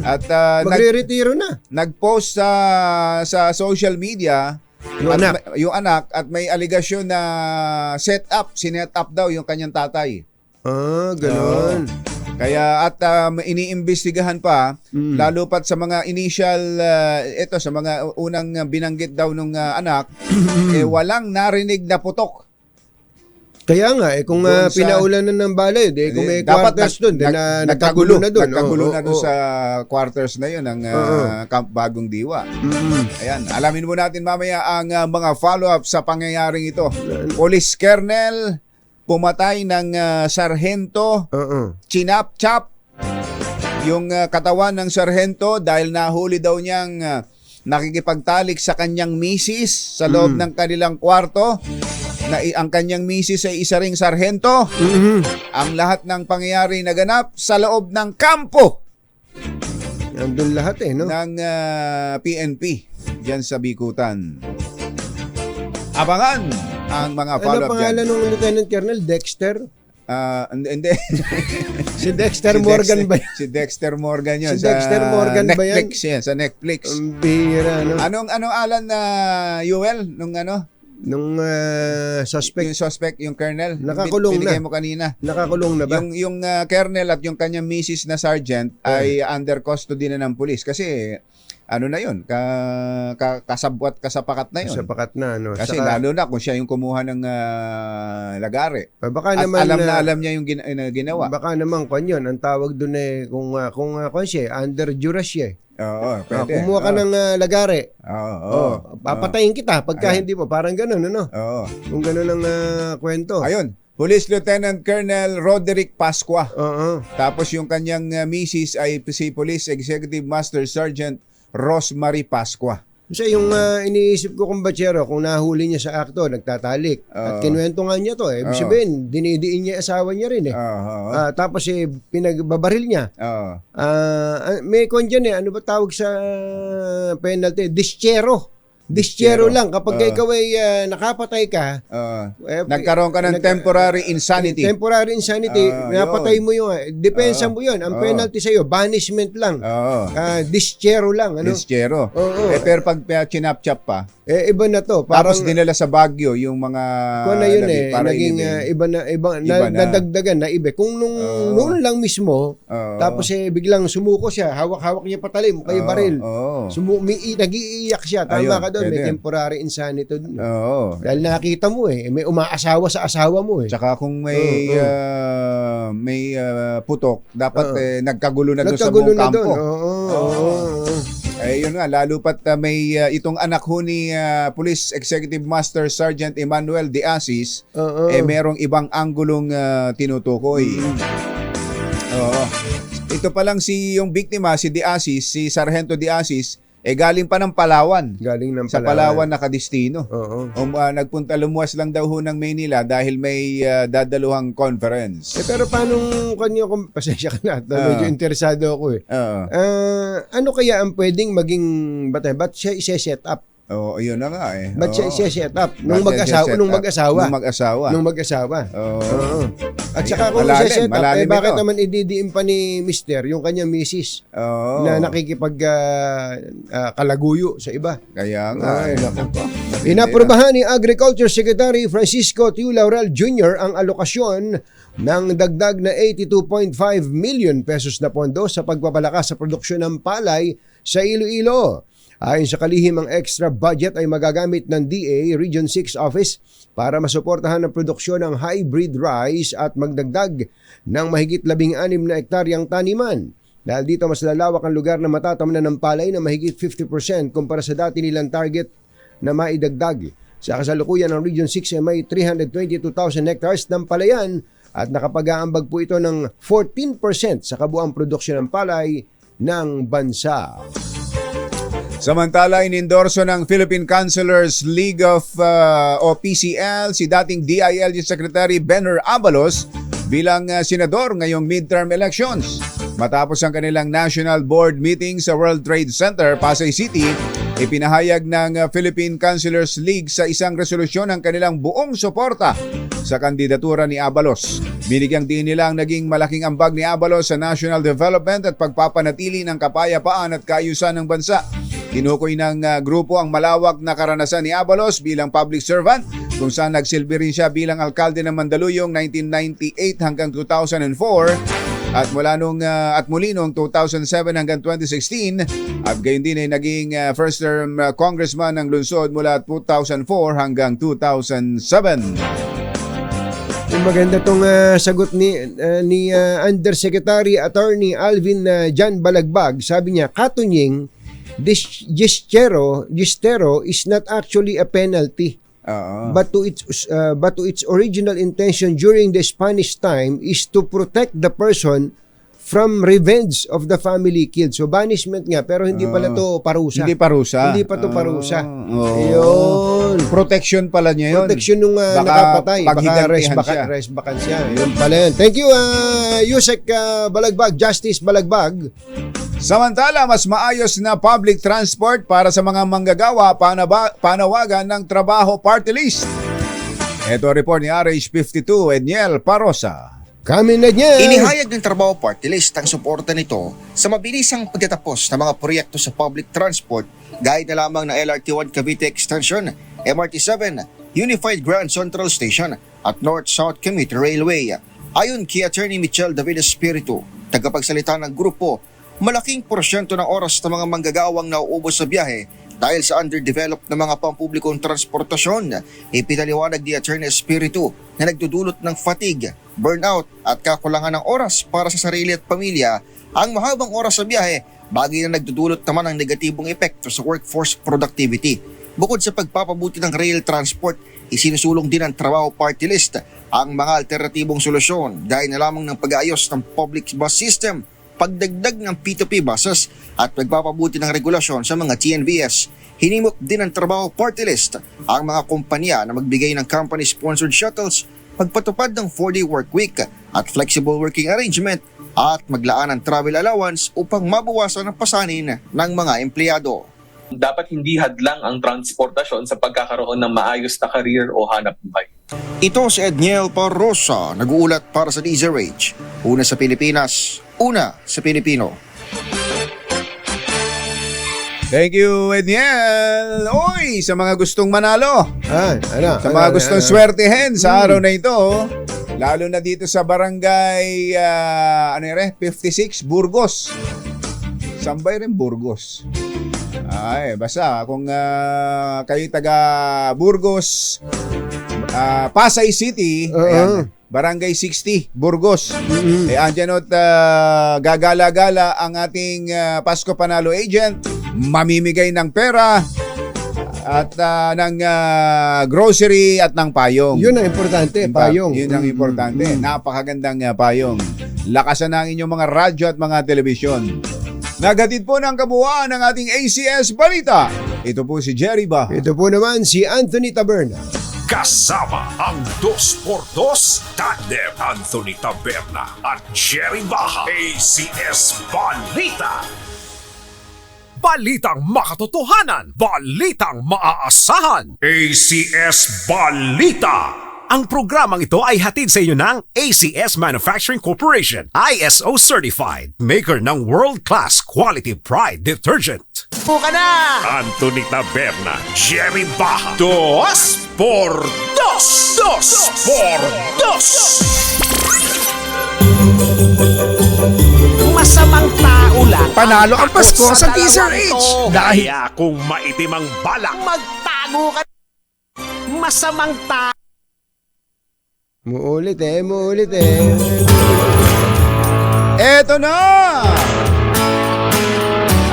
At Magre-retiro na. nag-post sa social media yung anak at may aligasyon na sinet up daw yung kanyang tatay. Ganon. Kaya at iniimbestigahan pa lalo pat sa mga initial sa mga unang binanggit daw nung anak walang narinig na putok. Kaya nga kung pinaulanan ng balay, kung may quarters doon, nagkagulo na doon. Nagkagulo na doon sa quarters na yun ng Camp Bagong Diwa. Ayan, alamin mo natin mamaya ang mga follow-up sa pangyayaring ito. Police Colonel pumatay ng sarhento, chinap-chap yung katawan ng sarhento dahil nahuli daw niyang nakikipagtalik sa kanyang misis sa loob ng kanilang kwarto. Ang kanyang misis ay isa ring sarhento. Ang lahat ng pangyayari naganap sa loob ng kampo. Nandun lahat no? Ng PNP dyan sa Bikutan. Abangan ang mga follow-up ano pangalan ng Lieutenant Colonel? Dexter? Hindi. Si Dexter Morgan ba yan? Si Dexter Morgan yun. Si Dexter Morgan ba yan? Netflix yan, sa Netflix. Ang bihira, no? Anong alan na Yuel? Nung suspect? Yung suspect, yung colonel. Nakakulong Binigay na. mo kanina. Nakakulong na ba? Yung colonel at yung kanyang misis na sergeant ay under custody na ng pulis. Kasi ano na yun, kasabwat, kasapakat na yun. Kasapakat na, no? Kasi lalo na kung siya yung kumuha ng lagari. Baka At naman, alam niya yung ginawa. Baka naman, yun, ang tawag doon kung siya, under duress siya. Oo, pwede. Kumuha ka ng lagari. Oo. Papatayin kita pagka hindi po. Parang gano'n, ano? Oo. Kung gano'n ang kwento. Ayun, Police Lieutenant Colonel Roderick Pascua. Oo. Tapos yung kanyang misis ay si Police Executive Master Sergeant Rosemary Pascua. Kasi yung iniisip ko kumbachero, kung nahuli niya sa akto, nagtatalik. At kinuwento nga niya to. Ibig sabihin, dinidiin niya asawa niya rin tapos pinagbabaril niya. May kon dyan ano ba tawag sa penalty? Dischero lang. Kapag ikaw ay nakapatay ka, nagkaroon ka ng temporary insanity. Temporary insanity, napatay mo yung, depensa mo yun. Ang penalty sa'yo, banishment lang. Dischero lang. Ano? Dischero. Pero pag chinap-chap pa, iba na to. Parang, tapos dinala sa Baguio yung mga kung na yun naging iba nadagdagan na iba. Kung noon lang mismo, tapos biglang sumuko siya, hawak-hawak niya patalim, kay baril. Nag-iiyak siya, tama ka doon, may temporary insanity doon. Dahil nakita mo may umaasawa sa asawa mo Tsaka kung may putok, dapat nagkagulo na doon sa buong kampo. Yun nga, lalo pat may itong anak ho ni Police Executive Master Sergeant Emmanuel De Asis, merong ibang anggulong tinutukoy. Ito pa lang yung biktima, si De Asis, si Sargento De Asis, galing pa ng Palawan. Sa Palawan nakadistino. Nagpunta, lumuwas lang daw ho ng Maynila dahil may dadaluhang conference. Pero paano kung pasensya ka na, medyo interesado ako ano kaya ang pwedeng maging ba't siya i-set up? Oo, yun na nga eh. Ba't siya Oo. set up? Nung Ba't siya set up? mag-asawa. Nung mag-asawa. Oo. Oo. At saka kung Malalim, siya set up, malalim bakit ito. naman ididiin pa ni Mister yung kanyang misis Oo. na nakikipag kalaguyo sa iba? Kaya nga. Ay, naku. Inaprobahan ni Agriculture Secretary Francisco Tiu Laurel Jr. ang alokasyon ng dagdag na 82.5 million pesos na pondo sa pagpapalakas sa produksyon ng palay sa Iloilo. Ayon sa kalihim, ang extra budget ay magagamit ng DA Region 6 Office para masuportahan ang produksyon ng hybrid rice at magdagdag ng mahigit 16 na ektaryang taniman. Dahil dito mas lalawak ang lugar na matatamnan ng palay na mahigit 50% kumpara sa dati nilang target na maidagdag. Sa kasalukuyan ng Region 6 ay may 322,000 hectares ng palayan at nakapag-aambag po ito ng 14% sa kabuang produksyon ng palay ng bansa. Samantala, inendorso ng Philippine Councilors League of o PCL si dating DILG Secretary Benner Abalos bilang senador ngayong midterm elections. Matapos ang kanilang National Board meeting sa World Trade Center, Pasay City, ipinahayag ng Philippine Councilors League sa isang resolusyon ang kanilang buong suporta sa kandidatura ni Abalos. Binigyang din nila ang naging malaking ambag ni Abalos sa national development at pagpapanatili ng kapayapaan at kaayusan ng bansa. Tinukoy ng grupo ang malawak na karanasan ni Abalos bilang public servant kung saan nagsilbi rin siya bilang alkalde ng Mandaluyong 1998 hanggang 2004 at muli noong 2007 hanggang 2016 at gayon din ay naging first term congressman ng lungsod mula 2004 hanggang 2007. Maganda tong sagot ni Undersecretary Attorney Alvin Jan Balagbag. Sabi niya, katunying, this gestero is not actually a penalty. But to its original intention during the Spanish time is to protect the person from revenge of the family killed. So banishment nga, pero hindi pala to parusa. Hindi parusa. Hindi pa to parusa. Yun. Protection pala niya yun. Protection nung nakapatay. Baka res bakansya. Yun pala yun. Thank you, Yusek Balagbag, Justice Balagbag. Samantala, mas maayos na public transport para sa mga manggagawa, panawagan ng Trabaho Party List. Ito ang report ni RH52, Edniel Parosa. Kami na niya. Inihayag ng Trabaho Party List ang suporta nito sa mabilisang pagtatapos ng mga proyekto sa public transport gaya na lamang ng LRT1 Cavite Extension, MRT7, Unified Grand Central Station at North-South Commuter Railway. Ayon kay Attorney Michelle David Espiritu, tagapagsalita ng grupo, malaking porsyento ng oras ng mga manggagawang nauubos sa biyahe dahil sa underdeveloped na mga pampublikong transportasyon. Ipinaliwanag ni Attorney Espiritu na nagdudulot ng fatigue, burnout at kakulangan ng oras para sa sarili at pamilya ang mahabang oras sa biyahe, bagay na nagdudulot naman ng negatibong epekto sa workforce productivity. Bukod sa pagpapabuti ng rail transport, isinusulong din ng Trabaho Party List ang mga alternatibong solusyon gaya na lamang ng pag-aayos ng public bus system, pagdagdag ng P2P buses at pagpapabuti ng regulasyon sa mga TNVS. Hinimok din ng Trabaho Party List ang mga kumpanya na magbigay ng company-sponsored shuttles, pagpatupad ng 4-day work week at flexible working arrangement at maglaan ng travel allowance upang mabawasan ang pasanin ng mga empleyado. Dapat hindi hadlang ang transportasyon sa pagkakaroon ng maayos na career o hanap buhay. Ito si Edniel Parosa, nag-uulat para sa DZRH. Una sa Pilipinas, una sa Pilipino. Thank you, Edniel. Oy, sa mga gustong manalo. Sa mga gustong swertihin sa araw na ito, lalo na dito sa barangay 56, Burgos. Sambay rin Burgos. Ay, basta kung kayo taga Burgos, Pasay City, ayan, Barangay 60, Burgos. Andyan at gagala-gala ang ating Pasko Panalo agent, mamimigay ng pera at ng grocery at ng payong. Yun ang importante, payong. Yun ang importante. Napakagandang payong. Lakasan ang inyong mga radyo at mga telebisyon. Nagatid po ng kabuuan ng ating ACS Balita. Ito po si Jerry Baha. Ito po naman si Anthony Taberna. Kasama ang 2x2 tandem Anthony Taberna at Jerry Baha. ACS Balita. Balitang makatotohanan, balitang maaasahan. ACS Balita. Ang programang ito ay hatid sa inyo ng ACS Manufacturing Corporation, ISO certified, maker ng world-class quality pride detergent. Buka na! Anthony Taberna, Jerry Baja. Dos por dos. Dos por dos. Masamang tao lang. Panalo ang Pasko sa Teaser H. Dahil Kaya kung maitim ang balak, magtago ka. Masamang tao. Muulit eh. Eto na!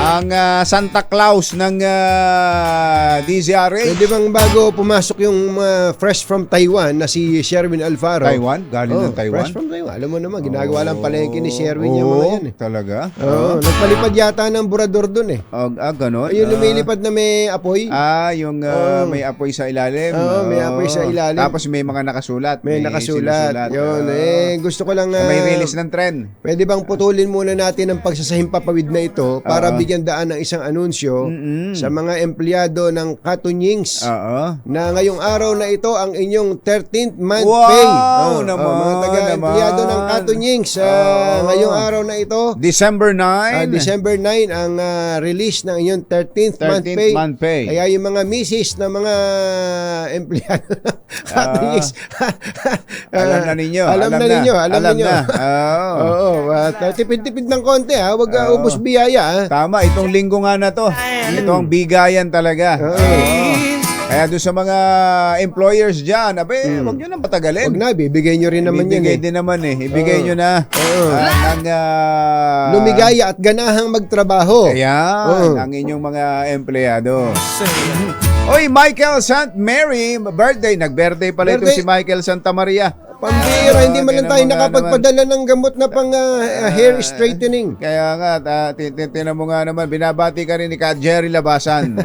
Ang Santa Claus ng DZRH. Pwede bang bago pumasok yung fresh from Taiwan na si Sherwin Alfaro? Taiwan? Galing ng Taiwan? Fresh from Taiwan. Alam mo naman, ginagawa lang palengke ni Sherwin yung mga yan eh. Talaga? Oo, nagpalipad yata ng burador dun eh. Ganon? Yung lumilipad na may apoy. Yung may apoy sa ilalim. Oo, may apoy sa ilalim. Tapos may mga nakasulat. May nakasulat. Yun, gusto ko lang... may release ng trend. Pwede bang putulin muna natin ang pagsasahimpapawid na ito para bigyan daan ng isang anunsyo sa mga empleyado ng Katunyings na ngayong araw na ito ang inyong 13th month pay. Naman, mga taga-empleyado ng Katunyings ngayong araw na ito. December 9. December 9 ang release ng inyong 13th month pay. Kaya yung mga misis na mga empleyado ng Katunyings. Alam na ninyo. Alam na ninyo. Oo. Tipid-tipid ng konti ha. Huwag ubos biyaya ha. Tama, itong linggo nga na to. Ito ang bigayan talaga. Kaya doon sa mga employers dyan, huwag nyo nang patagalin. Huwag na, bibigay nyo rin naman yan. Bibigay din naman eh. Ibigay nyo na ng lumigaya at ganahang magtrabaho. Ayan, ang inyong mga empleyado. Oy, Michael St. Mary, birthday. Nag-birthday pala ito si Michael Santa Maria. Pambira, hindi man lang tayo nakapagpadala ng gamot na pang hair straightening. Kaya nga, tinan mo nga naman, binabati ka rin ni Ka Jerry Labasan.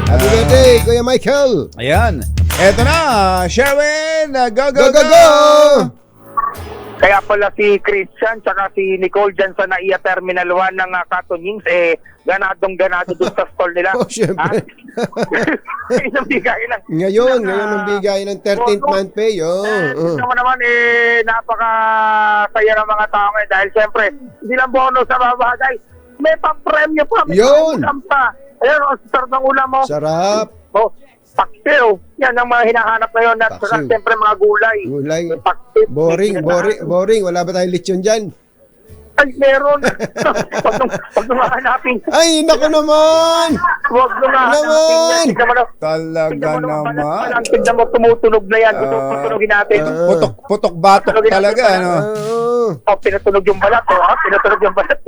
Happy birthday, Kuya Michael. Ayan. Eto na, Sherwin, go! Kaya pala si Christian tsaka si Nicole dyan sa NAIA Terminal 1 ng Katunyings, ganado doon sa stall nila. Syempre. Isang bigay lang. Ngayon ang bigay ng 13th month pay. Ito mo naman, napakasaya ng mga tao ngayon dahil syempre, hindi lang bonus sa babagay. May pang-premyo pa. May ulam pa. Ayun, ang sarap ng ulam mo. Sarap. Paksiw. Yan ang mga hinahanap ngayon. At saka siyempre mga gulay. Paksiw. Boring. Wala ba tayong lechon dyan? Ay, meron. Pag lumahanapin. Ay, naku naman. Huwag lumahanapin. Talaga naman. Tignan mo, tumutunog na yan. Tutugin natin. Putok-batok talaga, ano? Pinatunog yung balat. Pinatunog yung balat.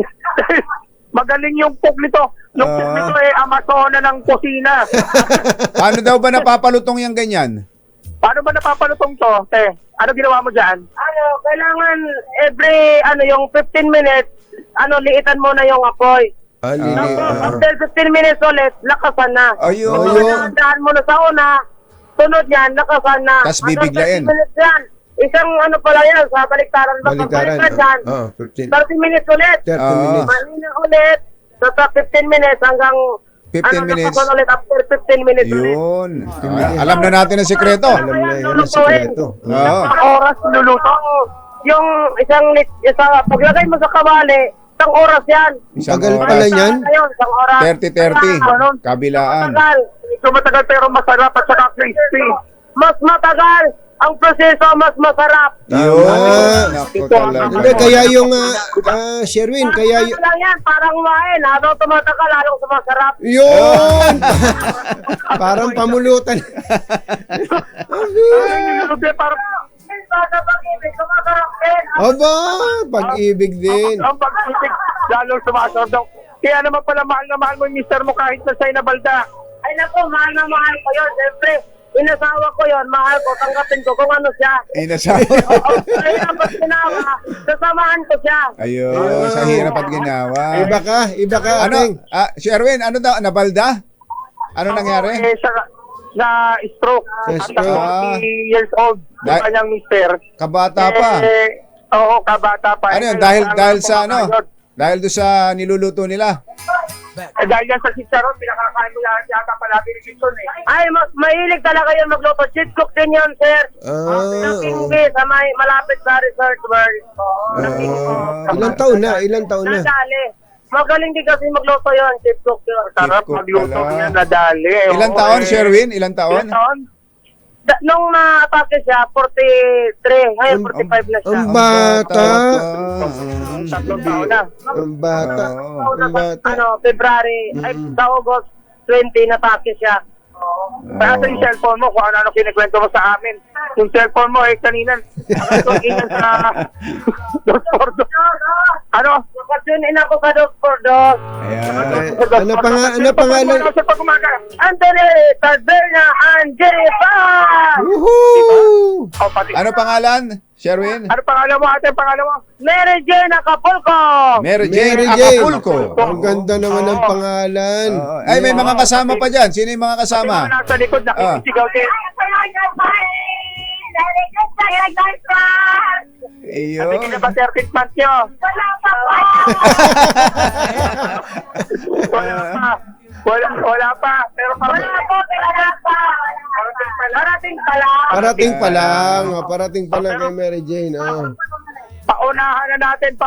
Magaling yung cook nito. Yung cook nito Amazona ng kusina. Paano daw ba napapalutong yung ganyan? Paano ba napapalutong to, te? Ano ginawa mo dyan? Kailangan yung 15 minutes, liitan mo na yung apoy. After 15 minutes ulit, lakasan na. Ayun. Dahan mo na sa una, sunod yan, lakasan na. Tas bibiglain. 15 minutes yan. Isang pala yan, sa baliktaran. Baliktaran. 30 minutes ulit. 30 minutes. Malina ulit. So, 15 minutes hanggang 15 minutes. Ulit after 15 minutes ulit. Yun. Alam na natin ang sikreto. Alam na yun ang sikreto. Oras luluto. Yung paglagay mo sa kawali, isang oras yan. Tagal pala yan? Isang oras. 30-30. Kabilaan. Matagal pero masarap at saka crispy. Mas matagal. Ang proseso mas masarap. Naku talaga. Hindi, kaya yung Sherwin, kaya yung... lang yan, parang wain. Habang tumatagal, lalong sumasarap. Yun! Parang pamulutan. Parang pag-ibig, sumasarap din. Aba, pag-ibig din. Ang pag-ibig, lalong sumasarap. Kaya naman pala mahal na mahal mo yung mister mo kahit na sa'yo na balda. Ay naku, mahal na mahal ko yun. Siyempre, inasawa ko yun, mahal ko, tanggapin ko kung ano siya. Inasawa. Kaya pag ginawa, sasamahan ko siya. Ayun, sa hirap at ginawa. Iba ka. Ano? Sherwin, ano daw? Nabalda? Ano nangyari? Na-stroke. At 40 years old. Yung kanyang mister. Kabata pa. Oo, kabata pa. Ano yun? Dahil sa ano? Dahil doon sa niluluto nila? dahil yan sa chicharon, pinakakain mo yata palagi ni Gibson eh. Ay, mahilig talaga yan magluto. Chief cook din yan, sir. Ng Kingby, sa may malapit sa resort world. Ilang taon na? Nadali. Magaling din kasi magluto yun, chief cook yun. Sarap cook magluto pala. niya, nadali. Ilang taon, Sherwin? Ilang taon? Ilang taon? Nung na-atake siya, 43. Ngayon, 45 na siya. Ang bata. Tatlong taon na. Ang bata. Ang bata. February, ay, sa August 20, na-atake siya. Kaya sa yung cellphone mo, kung ano kinikwento mo sa amin. Yung cellphone mo, kanina, nakatungin sa Dos por Dos. Ano? Nakatunin ako sa Dos por Dos. Ano pangalan? Anthony Taberna and Jerry Paz! Woohoo! Ano pangalan, Sherwin? Ano pangalan mo, ate? Pangalan mo? Mary Jane Acapulco! Mary Jane Mary Jane. Acapulco. Ang ganda naman ng pangalan. Ay, may mga kasama pa dyan. Sino yung mga kasama? Nasa likod, nakikisigaw din. Iyo. Hindi na ba 13th month nyo? Wala pa. Pero Parating pa lang kay Mary Jane. paunahan na natin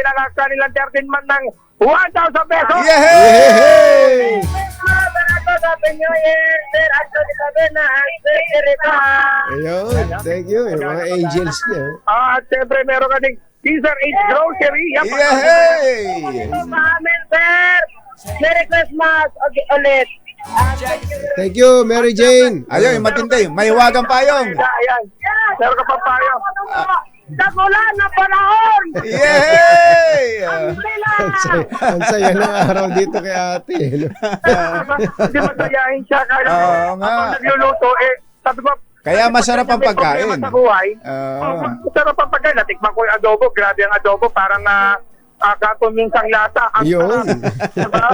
ang aksa nilang 13 month ng 1,000 pesos. Yehey! Happy New Year, Sir Anthony Taberna and Sir Jerry Paz! Ayun, thank you. Yung mga angels niya. At siyempre meron ka ding Caesar H. Grocery. Yehey! Amen, Sir! Merry Christmas ulit! Thank you, Mary Jane. Ayun, yung matindi. May huwagang payong. Ayan. Meron ka pang payo. Nagulan na panahon! Yehey! Ang saya ng araw dito kay ate. Hindi masayahin siya. Kaya Oo nga. ako nagluluto sabi ko, Kaya masarap ang pagkain. sa buhay. Masarap ang pagkain. Natikman ko yung adobo. Grabe ang adobo. Parang katuminsang lasa. Ang Yun. diba?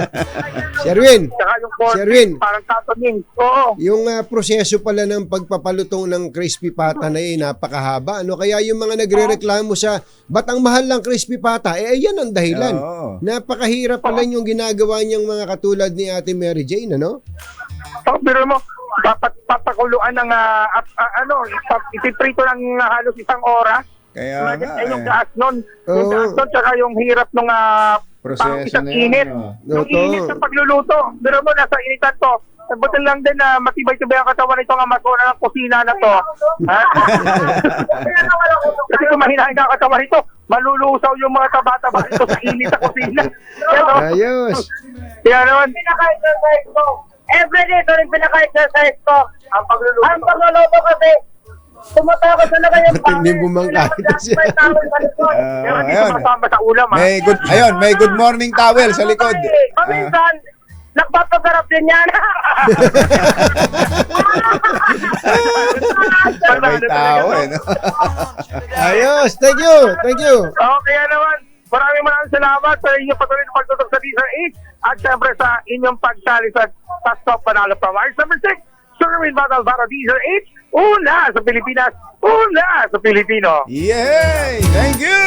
Sherwin, Saka yung pork, Sherwin. parang katumins. Oo. yung proseso pala ng pagpapalutong ng crispy pata na napakahaba. Ano kaya yung mga nagrereklamo sa ba't ang mahal ng crispy pata? Yan ang dahilan. Oo. Napakahirap pala yung ginagawa niyang mga katulad ni Ate Mary Jane, ano? Pero mo, papakuluan ng ipiprito ng halos isang oras. Kaya nga. Yung gas nun. Yung gas nun, tsaka yung hirap nung Proseso isang na yan, init. no? Yung init sa pagluluto. Pero mo, nasa initan to. Buti lang din na matibay-tibay ang katawan nito nga masura ng kusina na to. Ha? Kasi kung mahinahin ka ang katawan nito, malulusaw yung mga taba-taba nito sa init sa kusina. Ayos. Kaya naman, Pinaka-exercise ko. Everyday ito rin pinaka-exercise ko. Ang pagluluto kasi, tumatawa talaga yung Hindi bumangkahit siya. pero hindi ayun. sumasama sa ulam. May good morning towel sa likod. Paminsan, nagpapasarap din yan. May tao no? Ayos. Thank you. Kaya naman, maraming salamat sa inyong patuloy na pagtutok sa DZRH at syempre sa inyong pagsali sa Stop Panalo from Mars. Number 6, Sherwin Battle para DZRH. Una sa Pilipinas, una sa Pilipino. Yay! Thank you!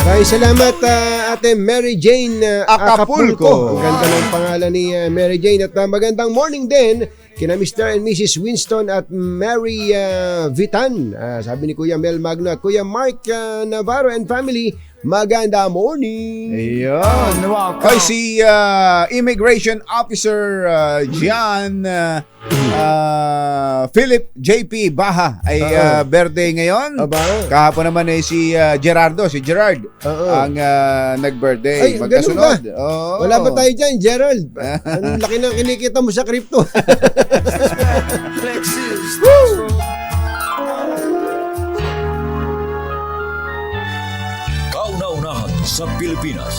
Maraming salamat Ate Mary Jane Acapulco. Ang ganda ng pangalan ni Mary Jane. At magandang morning din kina Mr. and Mrs. Winston at Mary Vitan. Sabi ni Kuya Mel Magno at Kuya Mark Navarro and family, maganda morning. Ayun. Kay si Immigration Officer John Philip JP Baha ay birthday ngayon. Kahapon naman ay si Gerard ang nag-birthday. Ay, magkasunod. ganun ba? Wala ba tayo dyan, Gerald? Ang laki ng kinikita mo sa crypto. Kauna-unahan sa Pilipinas.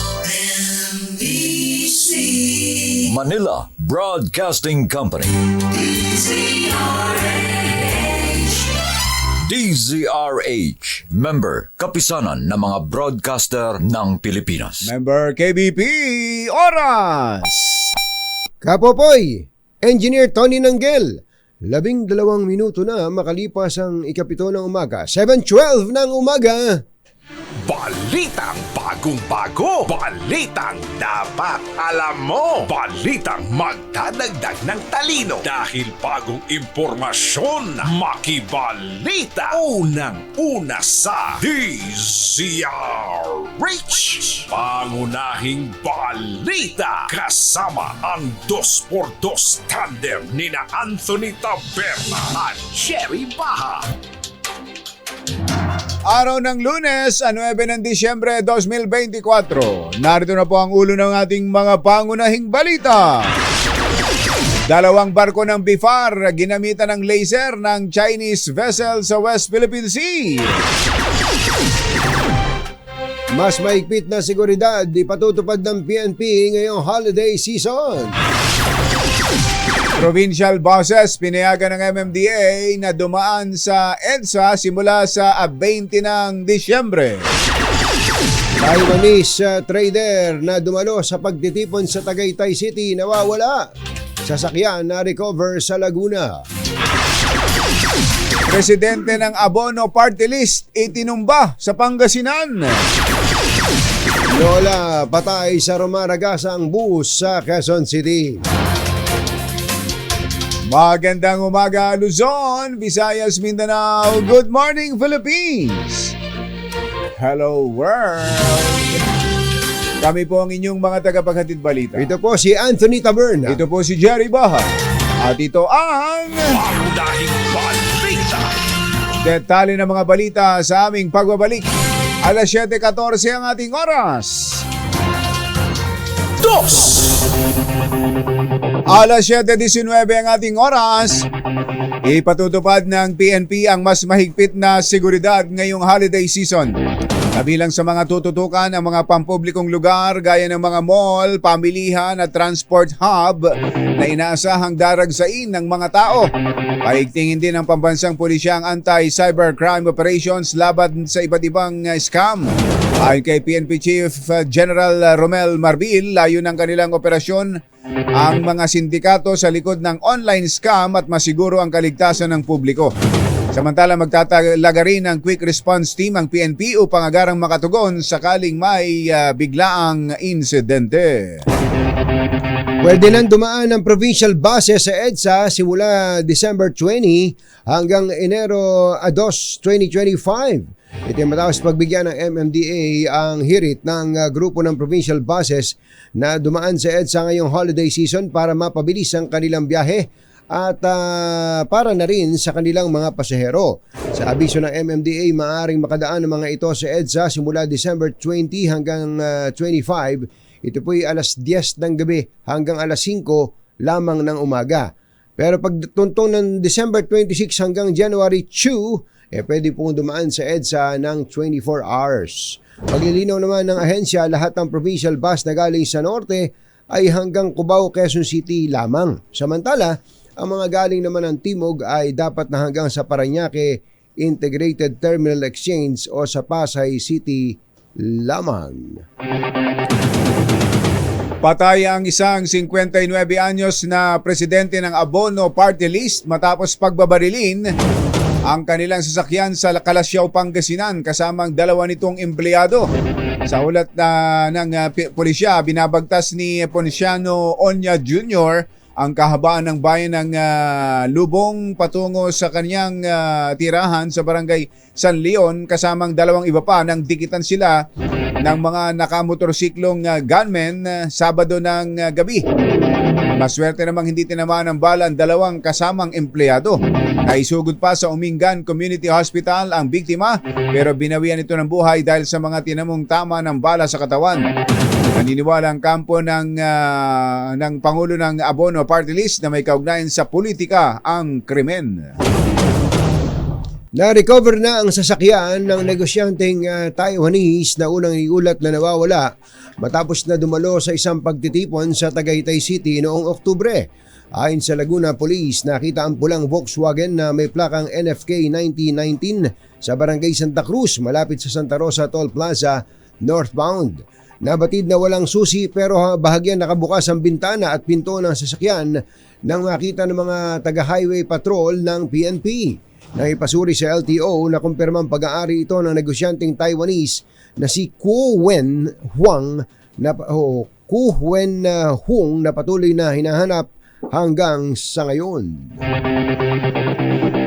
Manila Broadcasting Company. DZRH. Member, kapisanan ng mga broadcaster ng Pilipinas. Member KBP, oras! Kapopoy, Engineer Tony Nanggel. 12 minuto na makalipas ang ikapito ng umaga. 7:12 ng umaga. Balitang bagong-bago, balitang dapat alam mo, balitang magdadagdag ng talino dahil bagong impormasyon, makibalita, unang-una sa DZRH. Pangunahing balita kasama ang 2x2 tandem nina Anthony Taberna at Jerry Baha. Araw ng Lunes, 9 ng Disyembre 2024. Narito na po ang ulo ng ating mga pangunahing balita. Dalawang barko ng BIFAR ginamitan ng laser ng Chinese vessel sa West Philippine Sea. Mas mahigpit na seguridad ipatutupad ng PNP ngayong holiday season. Provincial buses pinayagan ng MMDA na dumaan sa EDSA simula sa 20 ng Disyembre. Taiwanese trader na dumalo sa pagtitipon sa Tagaytay City nawawala. Sasakyan na recover sa Laguna. Presidente ng Abono Party List itinumba sa Pangasinan. Lola patay sa rumaragasang bus sa Quezon City. Magandang umaga Luzon, Visayas, Mindanao. Good morning Philippines. Hello world. Kami po ang inyong mga tagapaghatid balita. Ito po si Anthony Taberna. Ito po si Jerry Baha. At ito ang Pangunahing balita. detalye ng mga balita sa aming pagbabalik. Alas 7:14 ang ating oras. Alas 7:19 ang ating oras. Ipatutupad ng PNP ang mas mahigpit na seguridad ngayong holiday season. Kabilang sa mga tututukan ang mga pampublikong lugar gaya ng mga mall, pamilihan at transport hub na inaasahang daragsain ng mga tao. Paigtingin din ng pambansang pulisya ang anti-cybercrime operations laban sa iba't ibang scam. Ayon kay PNP Chief General Romel Marbil, layo ng kanilang operasyon ang mga sindikato sa likod ng online scam at masiguro ang kaligtasan ng publiko. Samantala magtatalaga rin ng quick response team ang PNP upang agarang makatugon sakaling may biglaang insidente. Pwede nang dumaan ang provincial buses sa EDSA simula December 20 hanggang Enero 2, 2025. Ito yung matapos pagbigyan ng MMDA ang hirit ng grupo ng provincial buses na dumaan sa EDSA ngayong holiday season para mapabilis ang kanilang biyahe at para na rin sa kanilang mga pasahero. Sa abiso ng MMDA, maaaring makadaan ng mga ito sa EDSA simula December 20 hanggang 25. Ito po'y alas 10 ng gabi hanggang alas 5 lamang ng umaga. Pero pag tuntong ng December 26 hanggang January 2, pwede pong dumaan sa EDSA ng 24 hours. Paglilinaw naman ng ahensya, lahat ng provincial bus na galing sa norte ay hanggang Cubao, Quezon City lamang. Samantala, ang mga galing naman ng Timog ay dapat na hanggang sa Parañaque Integrated Terminal Exchange o sa Pasay City lamang. Patay ang isang 59 anyos na presidente ng Abono Party List matapos pagbabarilin ang kanilang sasakyan sa Kalasyaw, Pangasinan kasamang dalawa nitong empleyado. Sa ulat ng pulisya, binabagtas ni Ponciano Onya Jr. ang kahabaan ng bayan ng Lubong patungo sa kanyang tirahan sa barangay San Leon kasamang dalawang iba pa nang dikitan sila ng mga nakamotorsiklong gunmen Sabado ng gabi. Maswerte namang hindi tinamaan ng bala ang dalawang kasamang empleyado. Naisugod pa sa Umingan Community Hospital ang biktima pero binawian ito ng buhay dahil sa mga tinamong tama ng bala sa katawan. Naniniwala ang kampo ng Pangulo ng Abono Party List na may kaugnayan sa politika ang krimen. Na-recover na ang sasakyan ng negosyanteng Taiwanese na unang iulat na nawawala matapos na dumalo sa isang pagtitipon sa Tagaytay City noong Oktubre. Ayon sa Laguna Police, nakita ang pulang Volkswagen na may plakang NFK 1919 sa Barangay Santa Cruz malapit sa Santa Rosa Toll Plaza northbound. Nabatid na walang susi pero bahagyang nakabukas ang bintana at pinto ng sasakyan nang makita ng mga taga-highway patrol ng PNP. na ipasuri sa LTO na kumpirmang pag-aari ito ng negosyanteng Taiwanese na si Kuo Wen Huang na patuloy na hinahanap hanggang sa ngayon.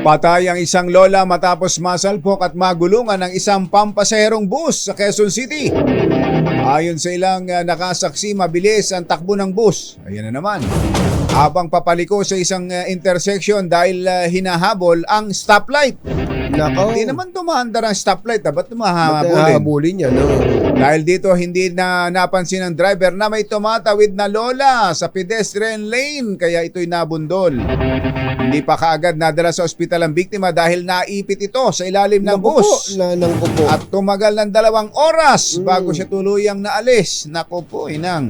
Patay ang isang lola matapos masalpok at magulungan ng isang pampasaherong bus sa Quezon City. Ayon sa ilang nakasaksi, mabilis ang takbo ng bus. Ayan na naman. Habang papaliko sa isang intersection dahil hinahabol ang stoplight. Nako. Hindi naman tumahandar ang stoplight. Ba't mahahabulin niya, no? Dahil dito hindi na napansin ng driver na may tumatawid na lola sa pedestrian lane. Kaya ito'y nabundol. Hindi pa kaagad nadala sa ospital ang biktima dahil naipit ito sa ilalim ng bus. At tumagal ng 2 oras bago siya tuluyang naalis. Naku po, inang.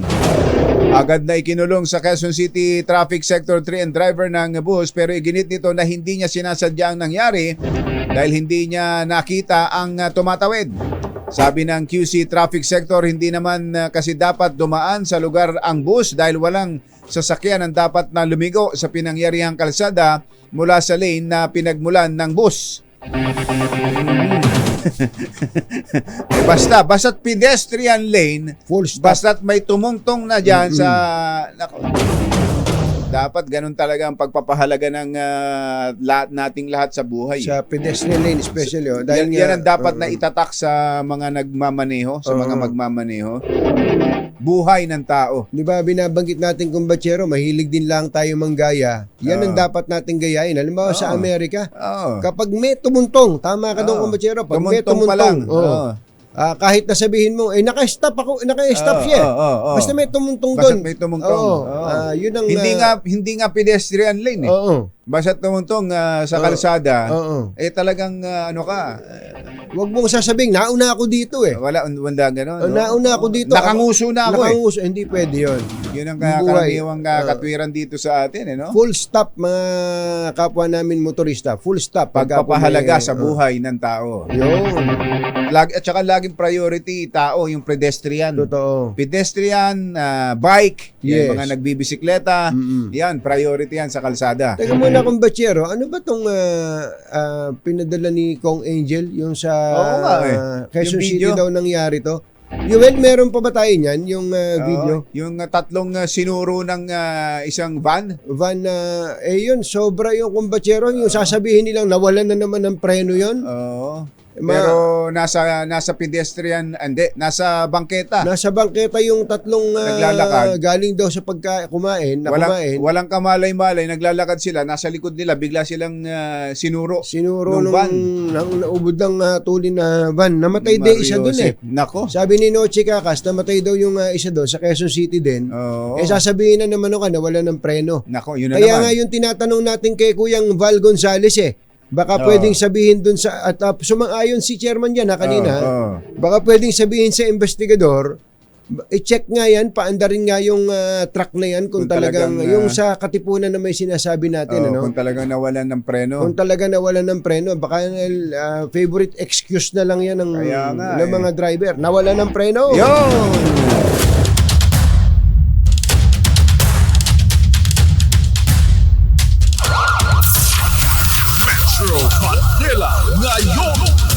Agad na ikinulong sa Quezon City Traffic Sector 3 ang driver ng bus, pero iginit nito na hindi niya sinasadya ang nangyari dahil hindi niya nakita ang tumatawid. Sabi ng QC Traffic Sector, hindi naman kasi dapat dumaan sa lugar ang bus dahil walang sasakyan ang dapat na lumigo sa pinangyarihang kalsada mula sa lane na pinagmulan ng bus. Basta't pedestrian lane, basta't may tumungtong na dyan sa... Dapat ganun talaga ang pagpapahalaga ng nating lahat sa buhay. Sa pedestrian lane especially. Dahil yan ang dapat na itatak sa mga nagmamaneho, sa mga magmamaneho. Buhay ng tao. Di ba binabanggit natin kumbatsero, mahilig din lang tayo manggaya. Yan ang dapat nating gayahin. Halimbawa sa Amerika, kapag may tumuntong, tama ka doon kumbatsero, pag may tumungtong, kahit na sabihin mo, naka-stop siya. Basta may tumungtong doon. Basta may tumungtong. Yun ang, hindi nga pedestrian lane eh. Basta tumungtong sa kalsada, talagang Huwag mong sasabing, nauna ako dito eh. Wala gano'n. Nauna ako dito. Nakanguso na ako Hindi pwede yun. Yun ang karaniwang katwiran dito sa atin, no? Full stop, mga kapwa namin motorista. Full stop. Pagpapahalaga sa buhay ng tao. Yun. At saka laging priority tao, yung pedestrian. Totoo. Pedestrian, bike, yung mga nagbibisikleta, yan, priority yan sa kalsada. Teka muna kung batsero, ano ba tong pinadala ni Kong Angel, yung sa Quezon City daw nangyari to? Yuel, meron pa ba tayo niyan, yung video? Yung 3 sinuro ng isang van? Yun, sobra yung kumbatsero, yung sasabihin nilang nawalan na naman ng preno yun. Oo. Pero nasa pedestrian, nasa bangketa. Nasa bangketa yung 3 naglalakad. Galing daw sa kumain. Walang kamalay-malay, naglalakad sila, nasa likod nila, bigla silang sinuro nung van. Naubod ng tulin na van. Namatay din isa doon eh. Nako. Sabi ni Noche Kakas, namatay daw yung isa doon sa Quezon City din. Sasabihin na naman na wala ng preno. Nako, yun na Kaya naman. nga yung tinatanong natin kay Kuyang Val Gonzales baka pwedeng sabihin dun sa, at sumang-ayon si chairman yan kanina, baka pwedeng sabihin sa investigador, i-check nga yan, paandarin nga yung truck na yan kung talagang yung sa Katipunan na may sinasabi natin. Kung talagang nawalan ng preno. Kung talagang nawalan ng preno, baka favorite excuse na lang yan ng mga driver. Nawalan ng preno. Yun!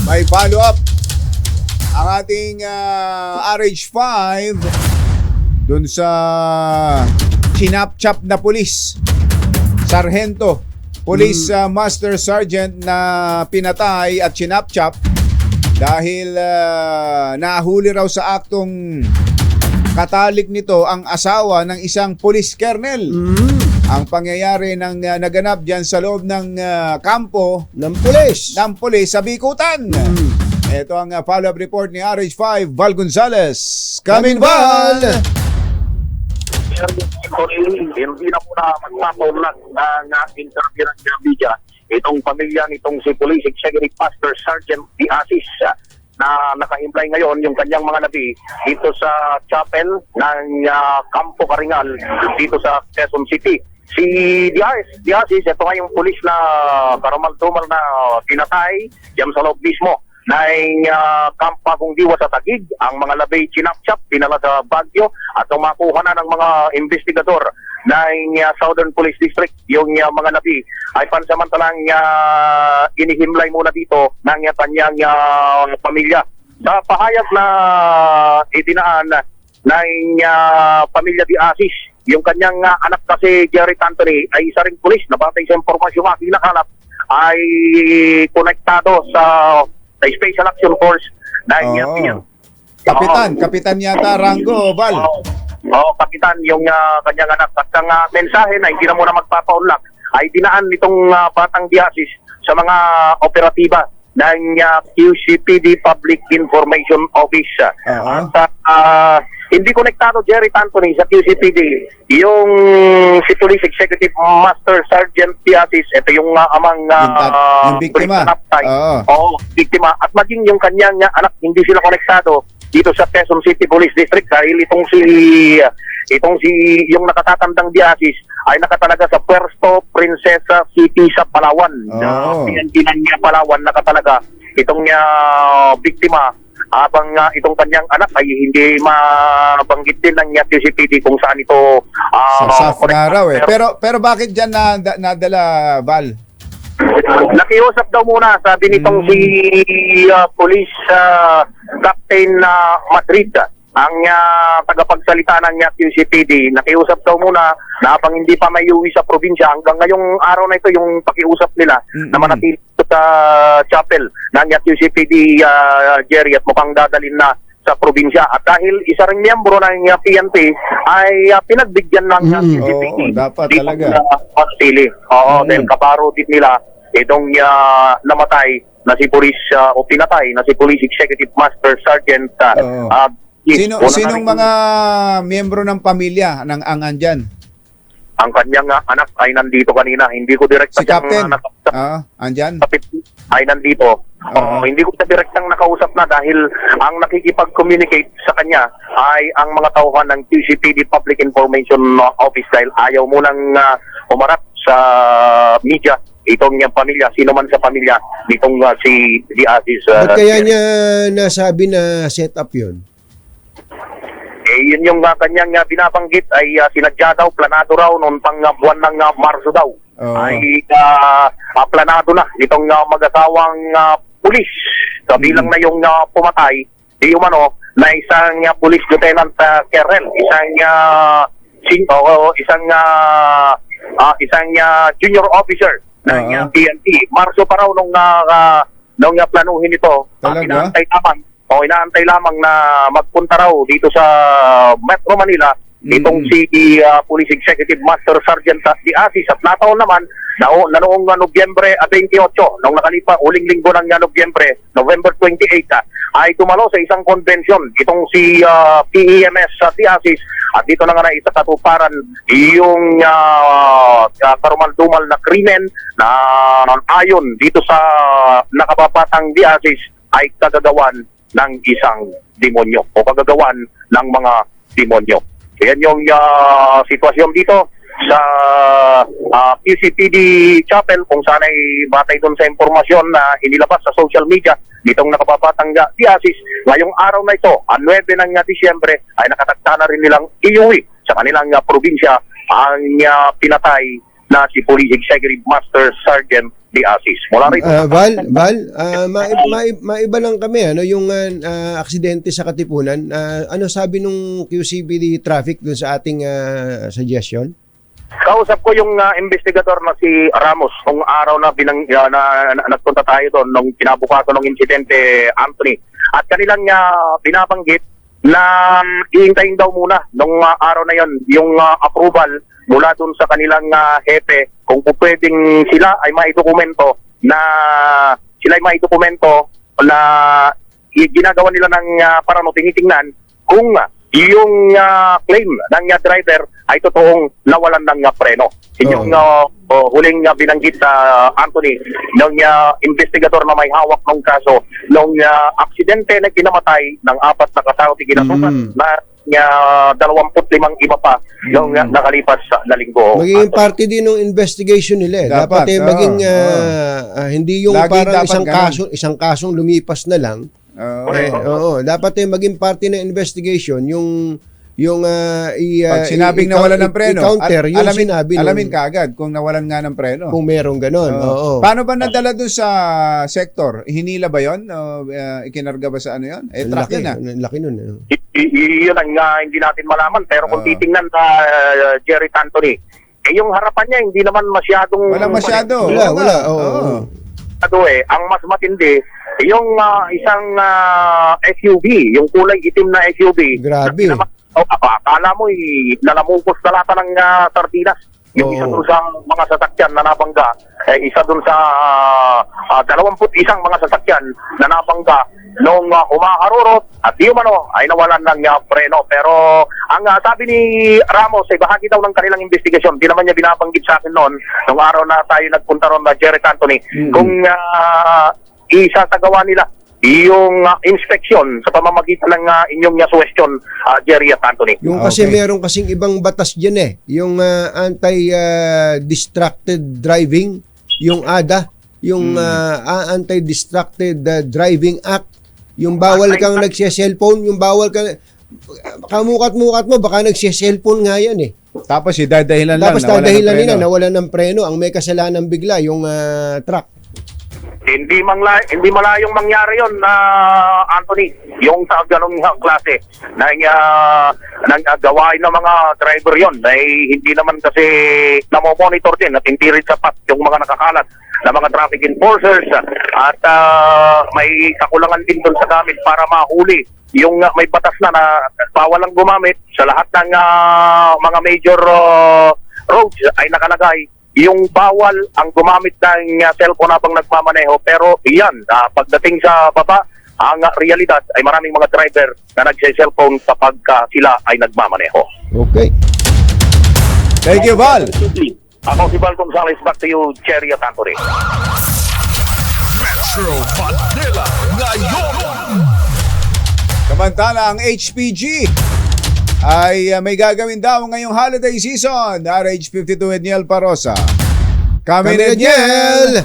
May follow-up ang ating RH5 dun sa chinap-chap na pulis. Sargento, Police Master Sergeant na pinatay at chinap-chap dahil nahuli raw sa aktong katalik nito ang asawa ng isang police colonel. Ang pangyayari ng naganap dyan sa loob ng kampo ng pulis sa Bikutan. Ito ang follow-up report ni RH5 Val Gonzales. Come in, Val! Hindi na muna magpapaulat ng interview ng Gambia itong pamilya nitong si Police Executive Master Sergeant Diasis na naka-imply ngayon yung kanyang mga nabi dito sa chapel ng Campo Karingal dito sa Quezon City. Si Diasis, ito nga yung pulis na karamal-tumal na pinatay diyan sa loob mismo ng Kampagong Diwa sa Taguig. Ang mga labi chinap-chap, pinala sa Baguio at makuha na ng mga investigador ng Southern Police District. Yung mga nabi ay pansamantalang inihimlay muna dito ng kanyang pamilya. Sa pahayag na idinaan ng pamilya Diasis, yung kanyang anak kasi Jerry Anthony ay isa ring pulis na batay sa impormasyon aking nakalap ay konektado sa Special Action Force ng Kapitan yata Rango, Val. Kapitan, yung kanyang anak. At ang mensahe na hindi na muna magpapaunlak ay dinaan nitong batang Diasis sa mga operatiba ng QCPD Public Information Office. At hindi konektado Jerry Anthony sa QCPD yung si Police Executive Master Sergeant Diasis. Ito yung amang yung biktima. Biktima. At maging yung kanyang anak, hindi sila konektado dito sa Quezon City Police District dahil itong si yung nakatatandang Diasis ay nakatalaga sa Puerto Princesa City sa Palawan. PNP ng Palawan nakatalaga itong biktima, habang itong kanyang anak ay hindi mabanggit din ng QCPD kung saan ito sa SAF na raw eh. Pero bakit dyan nadala, Val? Nakiusap daw muna, sabi nitong si Police Captain Madrid, ang tagapagsalita ng QCPD. Nakiusap daw muna na habang hindi pa may uwi sa probinsya, hanggang ngayong araw na ito yung pakiusap nila na manatili sa chapel ng QCPD, Jerry, at mukhang dadalhin na sa probinsya. At dahil isa ring miyembro ng PNP ay pinagbigyan ng QCPD. Dapat talaga. Dahil kabaro din nila itong namatay na si Police o pinatay na si Police Executive Master Sergeant Sinong mga miyembro ng pamilya ng angan dyan? Ang kanyang anak ay nandito kanina. Hindi ko direkta si Captain andyan? Ay nandito. Hindi ko direktang nakausap na dahil ang nakikipag-communicate sa kanya ay ang mga tauhan ng QCPD Public Information Office dahil ayaw mo nang umarap sa media itong niyang pamilya, sino man sa pamilya nitong si Diasis. Ba't kaya niya nasabi na set up yun? Yun yung kanyang binabanggit ay sinadya daw, planado raw noong pang buwan ng Marso daw. Ay planado na itong mag-asawang pulis. Kabilang na yung pumatay, na isang police lieutenant Kerrel, isang junior officer ng PNP. Marso pa raw nung planuhin ito. Inaantay lamang na magpunta raw dito sa Metro Manila itong si Police Executive Master Sergeant Diasis. At nataon naman na noong Nobyembre 28, nung uling linggo ng Nobyembre, November 28, ay tumalo sa isang convention itong si PEMS Diasis. At dito na nga itatatuparan yung karumal-dumal na krimen na ayon dito sa nakababatang Diasis ay kagagawan ng isang demonyo o kagagawan ng mga demonyo. Yan yung sitwasyon dito sa QCPD Chapel kung saan ay batay doon sa impormasyon na inilabas sa social media nitong nakababatang Diasis. Ngayong araw na ito, 9 ng Disyembre, ay nakatagta na rin nilang iuwi sa kanilang probinsya ang pinatay na si Police Executive Master Sergeant Diasis. Mula rito. Maiba lang kami yung aksidente sa Katipunan. Ano sabi nung QCPD traffic dun sa ating suggestion? Kausap ko yung investigador na si Ramos nung araw na nagpunta tayo doon nung kinabukasan ng insidente, Anthony. At kanilang binabanggit na ihintayin daw muna nung araw na yon yung approval mula doon sa kanilang hepe kung pwedeng sila ay maidokumento na ginagawa nila ng parang tinitingnan kung yung claim ng driver ay totoong nawalan ng preno. Yung huling binanggit sa Anthony ng investigador na may hawak ng kaso ng aksidente na kinamatay ng 4 na kasao ginasukan na 25 iba pa yung nakalipas na linggo. Magiging party din ng investigation nila. Dapat maging hindi yung parang isang kasong lumipas na lang. Dapat maging party ng investigation yung Yung Pag sinabing nawalan ng preno, i-counter yung sinabi alamin kaagad kung nawalan nga ng preno. kung merong ganon. Oo. Paano ba nadala doon sa sector? Hinila ba yon? O ikinarga ba sa ano yon? Truck yun ah. Laki nun. Yun ang hindi natin malaman. Pero kung titingnan sa Jerry Anthony, yung harapan niya hindi naman masyadong... Walang masyado. Wala. Ang mas matindi, yung isang SUV, yung kulay itim na SUV. Grabe. Akala mo, nalamukos na lata ng sardinas. Yung isa dun sa mga sasakyan na nabangga, isa dun sa 21 mga sasakyan na nabangga nung humaharurot at di umano ay nawalan ng preno. Pero ang sabi ni Ramos ay bahagi daw ng kanilang investigasyon. Di naman niya binabanggit sa akin noon nung araw na tayo nagpunta ron na Jerry Anthony kung isasagawa nila yung inspeksyon sa pamamagitan ng inyong suggestion, Jerry at Anthony. Yung kasi meron kasing ibang batas dyan yung anti-distracted driving, yung ADA, yung Anti-Distracted Driving Act, yung bawal kang nagsiya-cellphone, yung bawal kang kamukat-mukat mo, baka nagsiya-cellphone nga yan eh. Tapos dadahilan lang. Tapos dadahilan nila, nawalan ng preno, ang may kasalanan bigla, yung truck. Hindi malayong mangyari yon na Anthony, yung sa ganung klase ng gawain ng mga driver yon ay hindi naman kasi namomonitor din at hindi rin sapat yung mga nakakalat na mga traffic enforcers at may kakulangan din doon sa gamit para mahuli yung may batas na bawal lang gumamit sa lahat ng mga major roads ay nakalagay yung bawal ang gumamit ng cellphone habang nagmamaneho. Pero iyan, pagdating sa baba, ang realidad ay maraming mga driver na nagse-cellphone kapag sila ay nagmamaneho. Okay. Thank you, Val. Ako si Val Gonzales, back to you, Cherry at Anthony. Metro Manila ngayon. Samantala, ang HPG ay may gagawin daw ngayong holiday season. RH52 Edniel Parosa. Kami Edniel!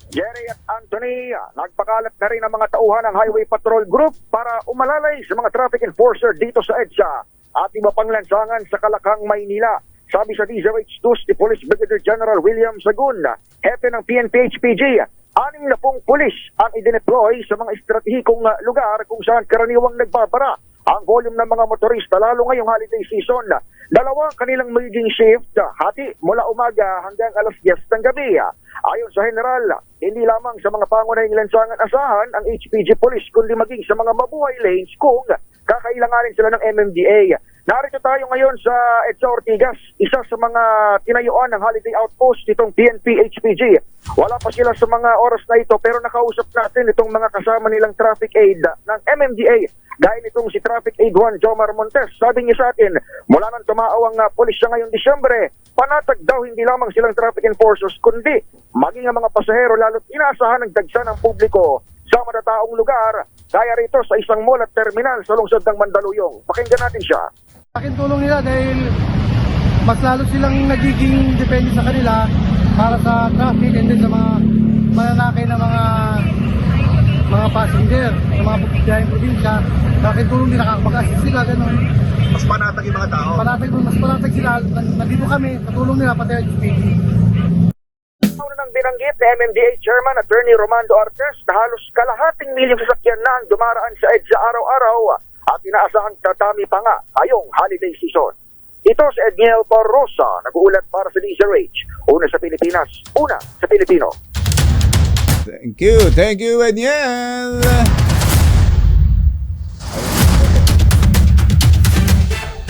Jerry at Anthony, nagpakalat na rin ang mga tauhan ng Highway Patrol Group para umalalay sa mga traffic enforcer dito sa EDSA at iba pang lansangan sa Kalakang, Maynila. Sabi sa DZRH2 si Police Brigadier General William Sagun, hepe ng PNP-HPG, 60 pulis ang idineploy sa mga estratehikong lugar kung saan karaniwang nagbabara ang volume ng mga motorista lalo ngayong holiday season. Dalawa kanilang magiging shift, hati mula umaga hanggang alas 10 ng gabi. Ayon sa General, hindi lamang sa mga pangunahing lansangan asahan ang HPG Police kundi maging sa mga mabuhay lanes kung kakailanganin sila ng MMDA. Narito tayo ngayon sa EDSA Ortigas, isa sa mga tinayuan ng holiday outpost nitong PNP-HPG. Wala pa sila sa mga oras na ito pero nakausap natin itong mga kasama nilang traffic aid ng MMDA. Gaya nitong si Traffic Aid Juan Jomar Montes. Sabi niya sa atin, mula nang tumaaw ang pulisya ngayong Disyembre, panatag daw hindi lamang silang traffic enforcers kundi maging ang mga pasahero lalo't inaasahan ng dagsa ng publiko sa matataong lugar. Kaya rito sa isang mall at terminal sa lungsod ng Mandaluyong. Pakinggan natin siya. Akin tulong nila dahil mas lalo silang nagiging depende sa kanila para sa traffic and then sa mga mananakay na mga passenger, sa mga biyaheng probinsya. Akin tulong nila, mag-assist sila, gano'n. Mas panatag yung mga tao. Mas panatag sila. Nandito kami, katulong nila pati ang HPG. Nang binanggit ni MMDA Chairman Attorney Romando Artes na halos kalahating milyong sasakyan na ang dumaraan sa EDSA araw-araw at inaasahang tatami pa nga ngayong holiday season. Ito si Edniel Barrosa, nag-uulat para sa DZRH. Una sa Pilipinas, una sa Pilipino. Thank you, Edniel!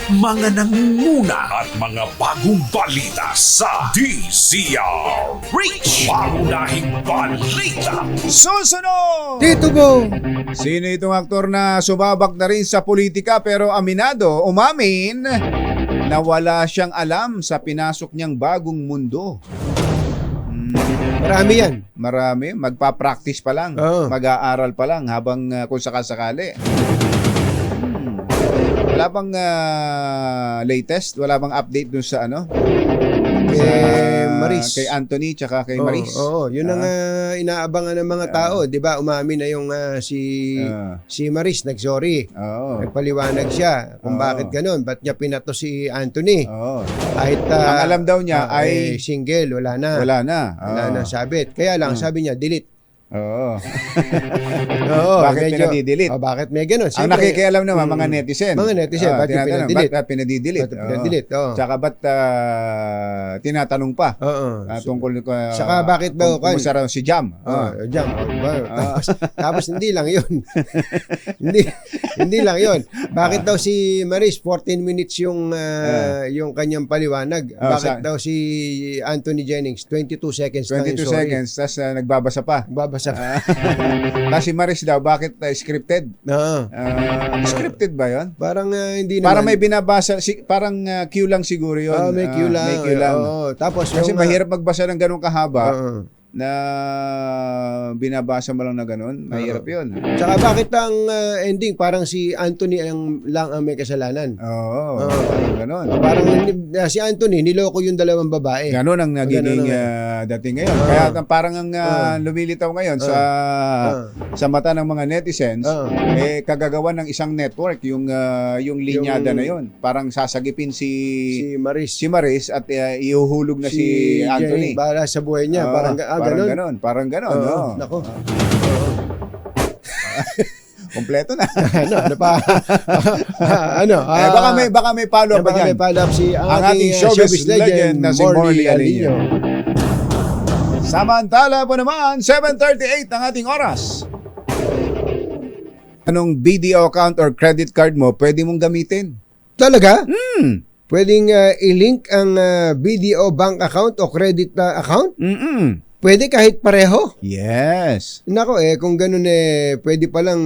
Mga nangunguna at mga bagong balita sa DZRH. Pangunahing balita. Susunod! Dito Bo! Sino itong aktor na sumabak na rin sa politika pero umamin na wala siyang alam sa pinasok niyang bagong mundo? Marami yan. Marami. Magpa-practice pa lang. Mag-aaral pa lang habang kung sakasakali. Wala bang latest? Wala bang update dun sa ano? Maris. kay Anthony tsaka kay Maris. Oo, yun ang inaabangan ng mga tao, 'di ba? Umamin na yung si Maris nagsorry. Nagpaliwanag siya kung bakit ganoon, ba't niya pinato si Anthony. Kahit ang alam daw niya ay single, wala na. Wala na sabit. Kaya lang sabi niya delete. Oo. Bakit pinadidelete? Bakit may ganun? Ang nakikialam naman mga netizen. Mga netizen, bakit pinadidelete? Bakit pinadidelete? Tsaka ba't tinatanong pa? Tungkol saka bakit daw kumusta raw si Jam? Jam. Tapos hindi lang yun. hindi lang yun. Bakit daw si Maris 14 minutes yung kanyang paliwanag? Bakit daw si Anthony Jennings 22 seconds lang yung 22 seconds, tapos nagbabasa pa. Tapos si Maris daw, bakit scripted? Scripted ba yun? Parang hindi naman. Parang may binabasa, parang cue lang siguro yun. May cue lang. Tapos kasi mahirap magbasa ng ganun kahaba. Na binabasa mo lang na ganun, mahirap yun. Tsaka bakit ang ending parang si Anthony lang ang may kasalanan? Parang ganun. Parang si Anthony niloko yung dalawang babae. Ganun ang nagiging dating ngayon. Kaya parang ang lumilitaw ngayon sa mata ng mga netizens, kagagawa ng isang network yung linyada na yun. Parang sasagipin si Maris at ihuhulog na si Anthony. Para sa buhay niya, Parang ganon. Nako. Kompleto na. Baka may follow-up pa dyan. May follow-up si ang ating showbiz legend na si Morley Alino. Samantala po naman, 7:38 ang ating oras. Anong BDO account or credit card mo pwede mong gamitin? Talaga? Pwedeng i-link ang BDO bank account o credit account? Pwede kahit pareho? Yes. Nako kung ganun pwede palang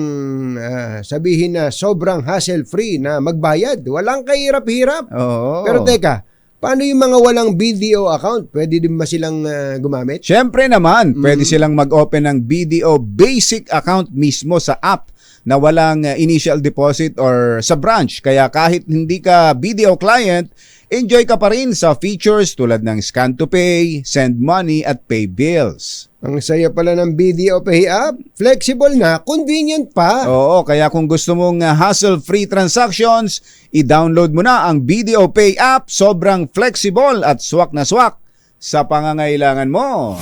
sabihin na sobrang hassle-free na magbayad. Walang kahirap-hirap. Pero teka, paano yung mga walang BDO account? Pwede din ba silang gumamit? Siyempre naman, pwede silang mag-open ng BDO basic account mismo sa app na walang initial deposit or sa branch. Kaya kahit hindi ka BDO client, enjoy ka pa rin sa features tulad ng scan to pay, send money at pay bills. Ang saya pala ng BDO Pay app. Flexible na, convenient pa. Oo, kaya kung gusto mong hassle-free transactions, i-download mo na ang BDO Pay app. Sobrang flexible at swak na swak sa pangangailangan mo.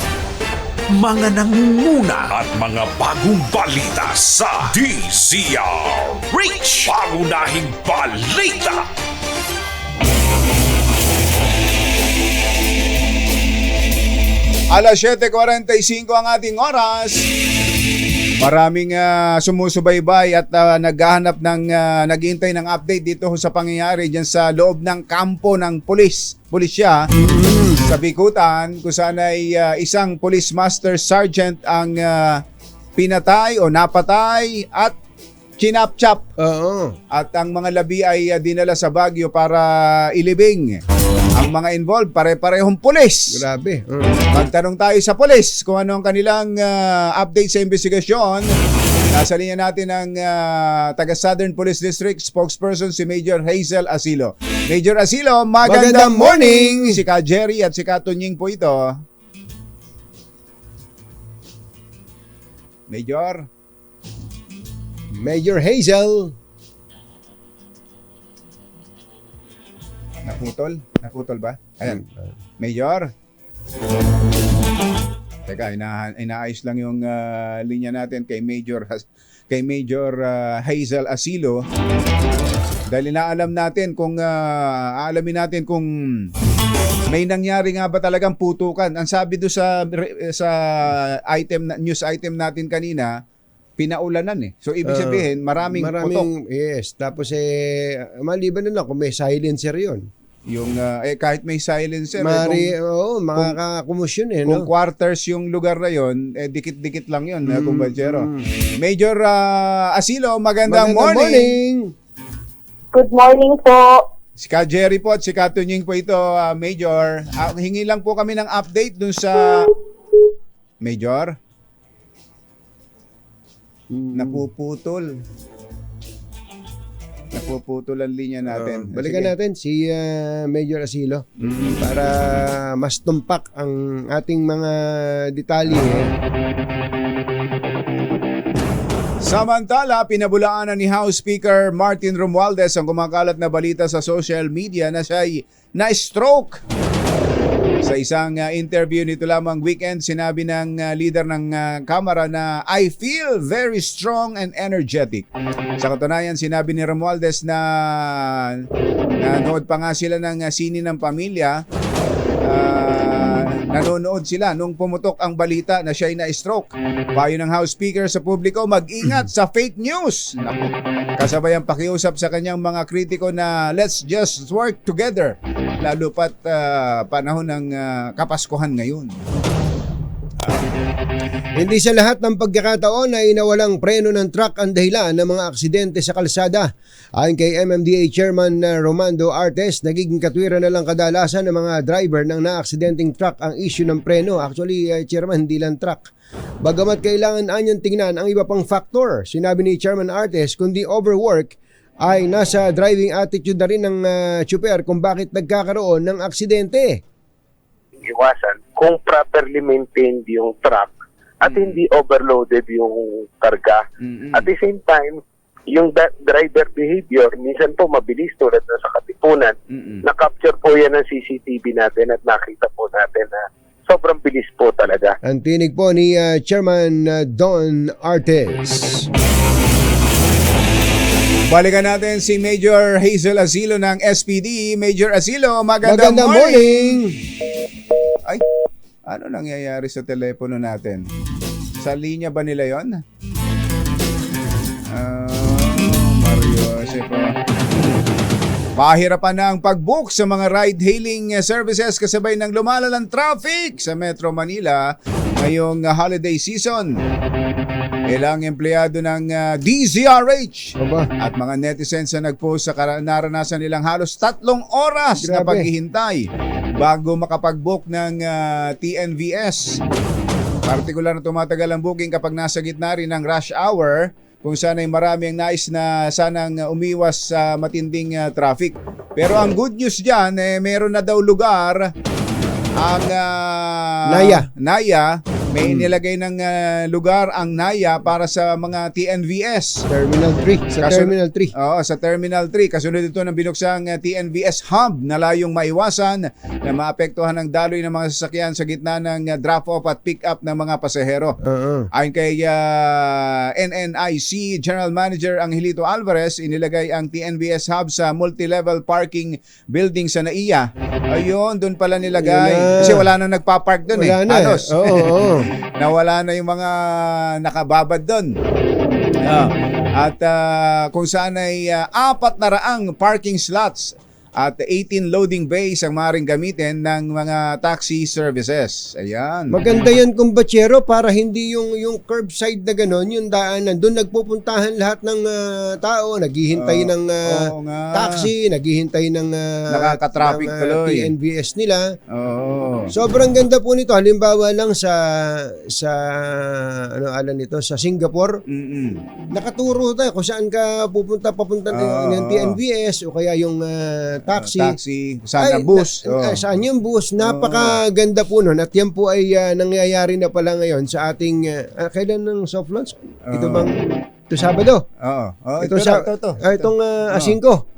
Mga nangunguna at mga bagong balita sa DZRH. Pangunahing balita. Alas 7:45 ang ating oras. Maraming sumusubaybay at naghahanap naghihintay ng update dito sa pangyayari diyan sa loob ng kampo ng pulisya sa Bikutan, kung saan ay isang police master sergeant ang pinatay o napatay at chinap-chap. At ang mga labi ay dinala sa Baguio para ilibing. Ang mga involved, pare-parehong pulis. Grabe. Magtanong tayo sa pulis kung ano ang kanilang update sa investigasyon. Nasa linya natin ang taga Southern Police District spokesperson si Major Hazel Asilo. Major Asilo, magandang morning! Si Ka Jerry at si Ka Tunying po ito. Major Hazel. Naputol ba? Ayan. Major? Teka, inaayos lang yung linya natin kay Major Hazel Asilo. Dahil inaalamin natin kung may nangyari nga ba talagang putukan. Ang sabi doon sa news item natin kanina, pinaulanan So ibig sabihin, maraming putok. Yes. Tapos maliban na lang kung may silencer yon. Yung kahit may silencer, makakakumusyon Kung quarters yung lugar na yon, dikit-dikit lang yon, kumbachero. Major Asilo, magandang morning. Good morning po. Si Ka Jerry po at si Ka Tunying po ito, Major. Hingi lang po kami ng update dun sa Major. Napuputol. Napuputol ang linya natin. Balikan Sige. natin si Major Asilo para mas tumpak ang ating mga detalye. Samantala, pinabulaanan ni House Speaker Martin Romualdez ang kumakalat na balita sa social media na siya'y na-stroke. Sa isang interview nito lamang weekend, sinabi ng leader ng Kamara na I feel very strong and energetic. Sa katunayan, sinabi ni Romualdez na nanood pa nga sila ng sini ng pamilya. Nanonood sila nung pumutok ang balita na siya'y na-stroke. Payo ng House Speaker sa publiko, mag-ingat sa fake news. Naku. Kasabay ang pakiusap sa kanyang mga kritiko na let's just work together. Lalo pat panahon ng Kapaskuhan ngayon. Hindi sa lahat ng pagkakataon ay nawalang preno ng truck ang dahilan ng mga aksidente sa kalsada. Ayon kay MMDA Chairman Romando Artes, nagiging katwiran na lang kadalasan ng mga driver ng naaksidenteng truck ang issue ng preno. Actually, Chairman, hindi lang truck. Bagamat kailangan anyang tingnan ang iba pang factor, sinabi ni Chairman Artes, kundi overwork ay nasa driving attitude na rin ng tsuper kung bakit nagkakaroon ng aksidente. Iwasan kung properly maintained yung truck at hindi overloaded yung karga. At the same time, yung driver behavior, minsan po mabilis tulad na sa Katipunan, na-capture po yan ng CCTV natin at nakita po natin na sobrang bilis po talaga. Ang tinig po ni Chairman Don Artes. Balikan natin si Major Hazel Asilo ng SPD. Major Asilo, magandang Magandang morning! Ay, ano nangyayari sa telepono natin? Sa linya ba nila yon? Mario, Joseph. Pahirapan na ang pag-book sa mga ride-hailing services kasabay ng lumalalang traffic sa Metro Manila ngayong holiday season. Ilang empleyado ng DZRH at mga netizens na nag-post sa naranasan nilang halos 3 oras na paghihintay bago makapag-book ng TNVS. Partikular na tumatagal ang booking kapag nasa gitna rin ng rush hour, kung saan ay marami ang nais na sanang umiwas sa matinding traffic. Pero ang good news dyan, meron na daw lugar ang Naya. May nilagay ng lugar ang Naya para sa mga TNVS. Terminal 3. Terminal 3. Oo, sa Terminal 3. Kasunod ito ng binuksang TNVS Hub na layong maiwasan na maapektuhan ng daloy ng mga sasakyan sa gitna ng drop-off at pick-up ng mga pasahero. Ayon kay NNIC General Manager Angelito Alvarez, inilagay ang TNVS Hub sa multi-level parking building sa NAIA. Ayun, doon pala nilagay. Kasi wala nang nagpa-park doon eh. Halos. Oo. Nawala na yung mga nakababad doon. At kung saan ay 400 parking slots at 18 loading bays ang maaaring gamitin ng mga taxi services. Ayan. Maganda yan kung batsero para hindi yung curbside na gano'n, yung daanan. Doon nagpupuntahan lahat ng tao, naghihintay ng taxi, naghihintay ng nakaka-traffic tuloy. TNVS nila. Sobrang ganda po nito. Halimbawa lang sa sa Singapore. Nakaturo tayo kung saan ka papunta ng TNVS o kaya yung taxi. Saan ang bus? Saan yung bus? Napakaganda po nun. At yan po ay nangyayari na pala ngayon sa ating kailan ng soft launch? Ito bang ito Sabado? Itong Asingko.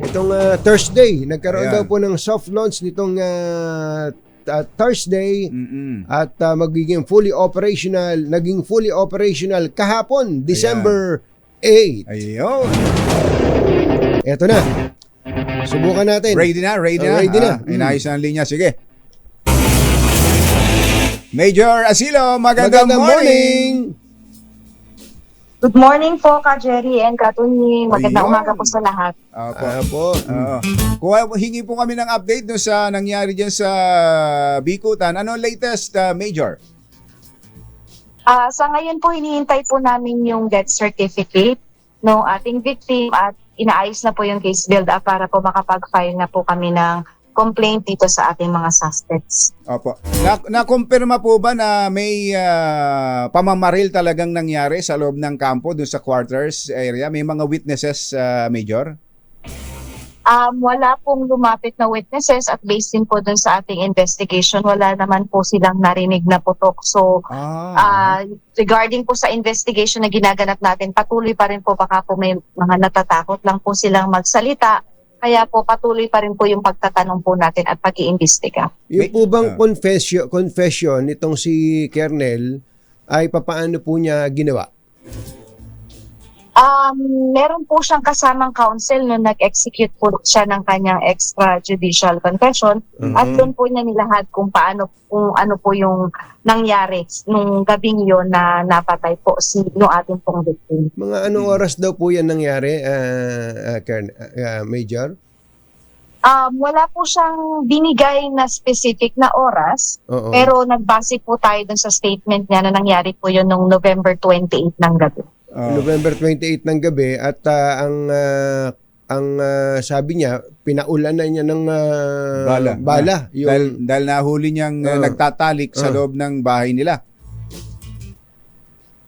Itong Thursday. Nagkaroon daw po ng soft launch nitong Thursday at magiging fully operational. Naging fully operational kahapon, December 8. Ayun. Ito na. Subukan natin. Ready na. Inayos na ang linya. Sige. Major Asilo, magandang morning. Good morning po, Ka Jerry and Ka Tony. Magandang umaga po sa lahat. Opo. Hingi po kami ng update no sa nangyari dyan sa Bikutan. Ano latest, Major? Sa ngayon po, hinihintay po namin yung death certificate ng ating victim at inaayos na po yung case build-up para po makapag-file na po kami ng complaint dito sa ating mga suspects. Opo. Na-kumpirma po ba na may pamamaril talagang nangyari sa loob ng kampo doon sa quarters area? May mga witnesses, Major? Wala pong lumapit na witnesses at based din po dun sa ating investigation, wala naman po silang narinig na putok. So, regarding po sa investigation na ginaganap natin, patuloy pa rin po, baka po may mga natatakot lang po silang magsalita. Kaya po patuloy pa rin po yung pagtatanong po natin at pag-iimbestiga. Yung po bang confession nitong si Kernel ay papaano po niya ginawa? Meron po siyang kasamang counsel na nag-execute po siya ng kanyang extrajudicial confession at doon po niya nilahad kung ano po yung nangyari nung gabing yon na napatay po yung ating pong victim. Mga anong oras daw po yan nangyari, Major? Wala po siyang binigay na specific na oras, pero nagbase po tayo dun sa statement niya na nangyari po yun noong November 28 ng gabi. November 28 ng gabi at ang sabi niya, pinaulan na niya ng bala. Dahil nahuli niyang nagtatalik sa loob ng bahay nila.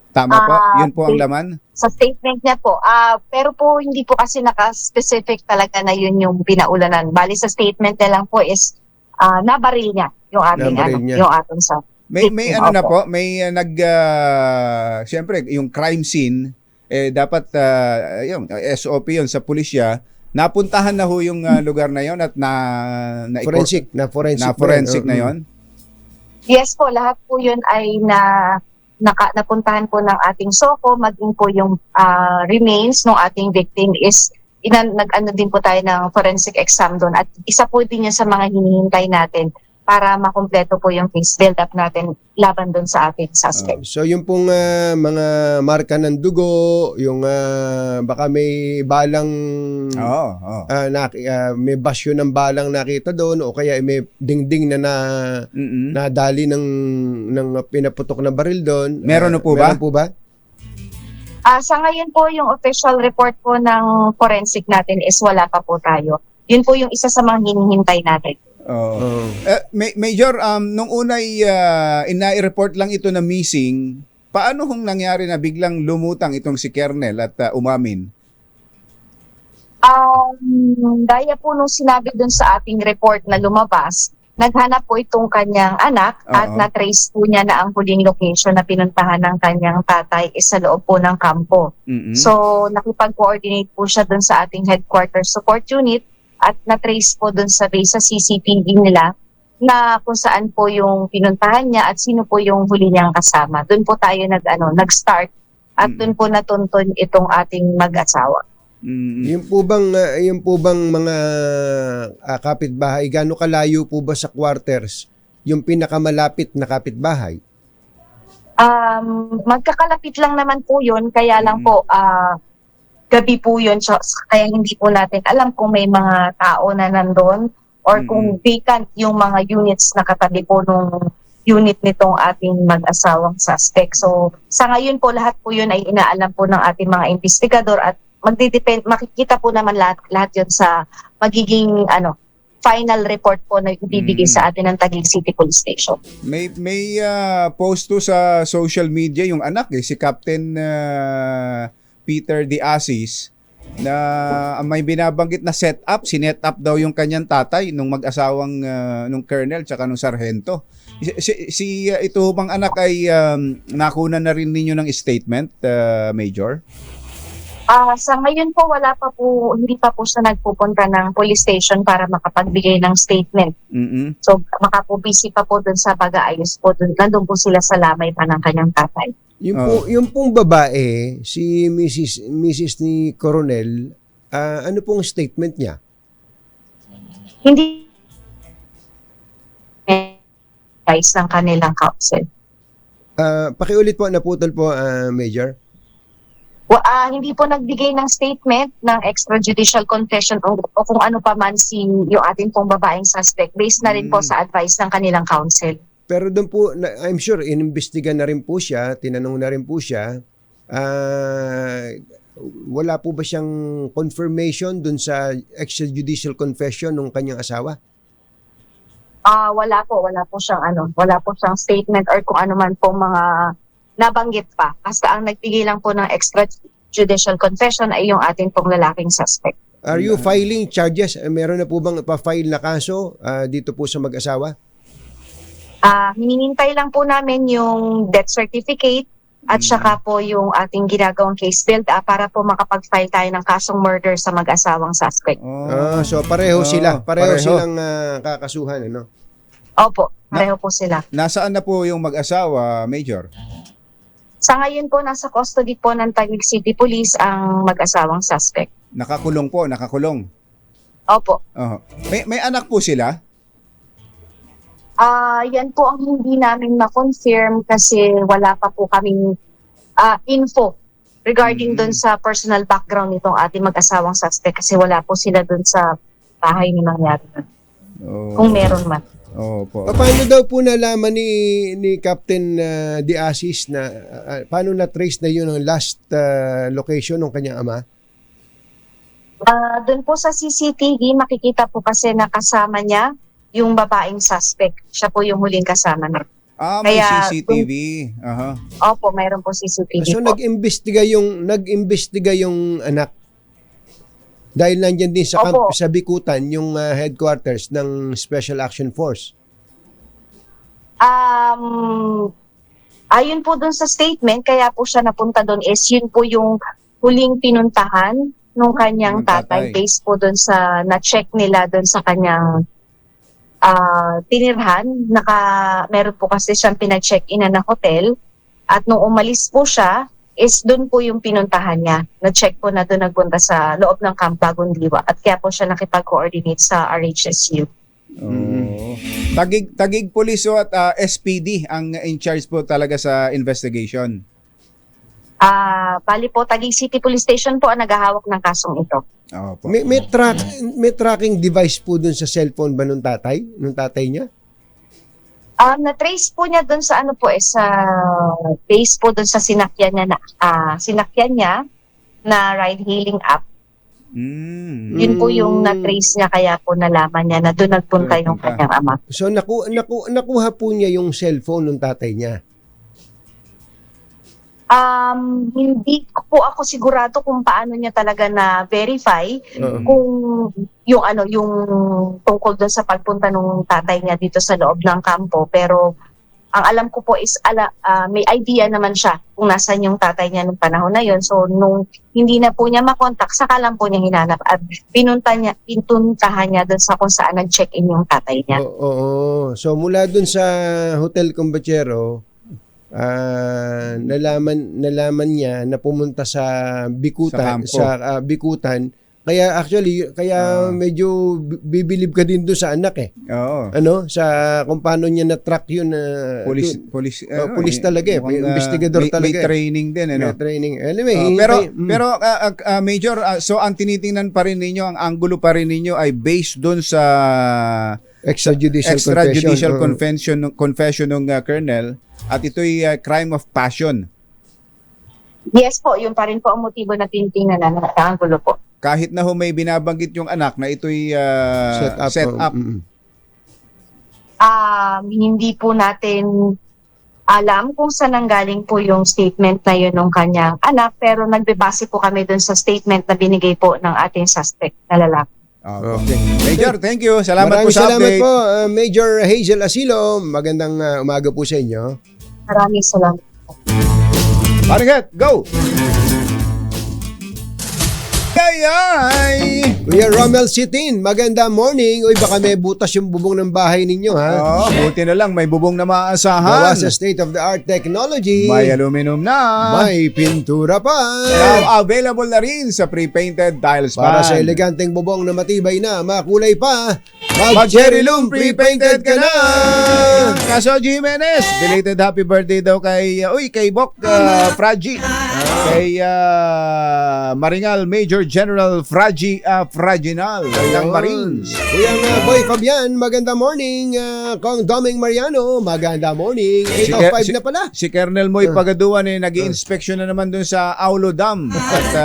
Tama po? Yun po ang laman? Sa statement niya po. Pero po hindi po kasi naka-specific talaga na yun yung pinaulanan. Bali sa statement niya lang po is nabaril niya yung ating yung ating sa. May ano na po, may siyempre yung crime scene dapat yung SOP yun sa pulisya. Napuntahan na ho yung lugar na yon at na forensic na yon. Yes po, lahat po yun ay napuntahan po ng ating SOCO, maging po yung remains ng ating victim is nag-ano din po tayo ng forensic exam doon at isa po din yun sa mga hinihintay natin para makumpleto po yung case build-up natin laban doon sa ating suspect. So yung pong mga marka ng dugo, yung baka may balang, may basyo ng balang nakita doon o kaya may dingding na nadali ng pinaputok na baril doon. Meron na po ba? Meron po ba? Sa ngayon po, yung official report po ng forensic natin is wala pa po tayo. Yun po yung isa sa mga hinihintay natin. Major, nung unay ina-report lang ito na missing, paano hong nangyari na biglang lumutang itong si Kernel at umamin? Gaya po nung sinabi dun sa ating report na lumabas, naghanap po itong kanyang anak at na-trace po niya na ang huling location na pinuntahan ng kanyang tatay is sa loob po ng kampo. So nakipag-coordinate po siya dun sa ating headquarters support unit at na-trace po dun sa base sa CCTV nila na kung saan po yung pinuntahan niya at sino po yung huli niyang kasama. Doon po tayo nag-start at doon po natuntun itong ating mag-asawa. Yung po bang mga kapitbahay, gaano kalayo po ba sa quarters yung pinakamalapit na kapitbahay? Magkakalapit lang naman po yun, kaya lang po gabi po yun, so, kaya hindi po natin alam kung may mga tao na nandun or kung vacant yung mga units na katabi po nung unit nitong ating mag-asawang suspect. So sa ngayon po lahat po yun ay inaalam po ng ating mga investigador at makikita po naman lahat yun sa magiging final report po na ibibigay sa atin ng Taguig City Police Station. May post to sa social media yung anak si Captain Peter De Asis na may binabanggit na setup, sinet up daw yung kanyang tatay nung mag-asawang nung colonel tsaka nung sarhento. Ito bang anak ay nakunan na rin ninyo ng statement, Major? Sa ngayon po hindi pa po siya nagpupunta ng police station para makapagbigay ng statement. So baka po busy pa po dun sa pag-aayos po dun. Nandun po sila sa lamay pa ng kanyang tatay. Yung pong babae, si Mrs. ni Coronel, ano pong statement niya? Hindi guys ng kanilang counsel. Pakiulit po, naputol po, Major. Hindi po nagbigay ng statement ng extrajudicial confession o kung ano pa man yung ating pong babaeng suspect based na rin po sa advice ng kanilang counsel. Pero doon po, I'm sure, inimbestiga na rin po siya, tinanong na rin po siya. Wala po ba siyang confirmation doon sa extrajudicial confession ng kanyang asawa? Wala po siyang statement or kung ano man po mga nabanggit pa. Basta ang nagbigay lang po ng extrajudicial confession ay yung ating pong lalaking suspect. Are you filing charges? Meron na po bang pa-file na kaso dito po sa mag-asawa? Hinihintay lang po namin yung death certificate at saka po yung ating ginagawang case build para po makapag-file tayo ng kasong murder sa mag-asawang suspect. So pareho sila. Pareho silang kakasuhan, ano? Opo, pareho po sila. Nasaan na po yung mag-asawa, Major? Sa ngayon po, nasa custody po ng Taguig City Police ang mag-asawang suspect. Nakakulong po, nakakulong. Opo. May anak po sila? Yan po ang hindi namin ma-confirm kasi wala pa po kaming info regarding dun sa personal background nitong ating mag-asawang suspect kasi wala po sila dun sa bahay na nangyari. Kung meron man. Paano daw po nalaman ni Captain De Asis na paano na-trace na yun ang last location ng kanyang ama? Doon po sa CCTV, makikita po kasi na kasama niya yung babaeng suspect. Siya po yung huling kasama na. May CCTV. Opo, mayroon po CCTV so, po. nag-imbestiga yung anak. Dahil nandiyan din sa Bikutan yung headquarters ng Special Action Force. Ayon po dun sa statement, kaya po siya napunta doon is yun po yung huling pinuntahan nung kanyang tatay. Based po dun sa na-check nila dun sa kanyang tinirhan. Meron po kasi siyang pinag-check-in na hotel at nung umalis po siya, is doon po yung pinuntahan niya. Na-check po na doon nagpunta sa loob ng Camp Bagong Diwa at kaya po siya nakipag-coordinate sa RHSU. Taguig Police at SPD ang in charge po talaga sa investigation. Bali po, Taguig City Police Station po ang naghahawak ng kasong ito. May tracking device po doon sa cellphone ba nung tatay niya? Na-trace po niya doon sa sa base po doon sa sinakyan niya na ride-hailing app. Yun po yung na-trace niya kaya po nalaman niya na doon nagpunta yung kanyang ama. So nakuha po niya yung cellphone ng tatay niya? Hindi po ako sigurado kung paano niya talaga na-verify kung yung tungkol doon sa pagpunta ng tatay niya dito sa loob ng kampo. Pero ang alam ko po is may idea naman siya kung nasan yung tatay niya nung panahon na yon. So nung hindi na po niya makontak, saka lang po niya hinanap at pinuntahan niya doon sa kung saan nag-check-in yung tatay niya. So mula doon sa Hotel Combachero, nalaman niya na pumunta sa Bikutan, sa Bikutan. Kaya medyo bibilib ka din doon sa anak sa kung paano niya na-track yun. Police talaga investigador talaga. May training din May training. Anyway, pero Major, so ang tinitingnan pa rin ninyo, ang anggulo pa rin ninyo ay based doon sa extrajudicial confession ng Colonel. At ito'y crime of passion. Yes po, yun pa rin po ang motibo na tinitingnan na sa anggulo po. Kahit na may binabanggit yung anak na ito'y set up. Hindi po natin alam kung saan nanggaling po yung statement na yun ng kanyang anak, pero nagbebase po kami dun sa statement na binigay po ng ating suspect na lalaki. Okay. Major, thank you. Salamat po sa Salamat update. po, Major Hazel Asilo. Magandang umaga po sa inyo. Maraming salamat. Marigat, go! Ay! Kuya Romel Sitin, maganda morning. Uy, baka may butas yung bubong ng bahay ninyo, ha? Buti na lang, may bubong na maaasahan. Gawa sa state-of-the-art technology. May aluminum na. May pintura pa. Now, available na rin sa pre-painted tiles pan. Para sa eleganteng bubong na matibay na, makulay pa. Mag-Cherry Loom, pre-painted ka na! Kaso Jimenez, belated happy birthday daw kay Bok Fraji. Kay Maringal Major General Fraginal ng Marines. Kuya Boy Fabian, maganda morning. Kong Doming Mariano, maganda morning. 8:05 na pala. Si Colonel Moy Pagaduan nag-i-inspection na naman dun sa Aulo Dam. At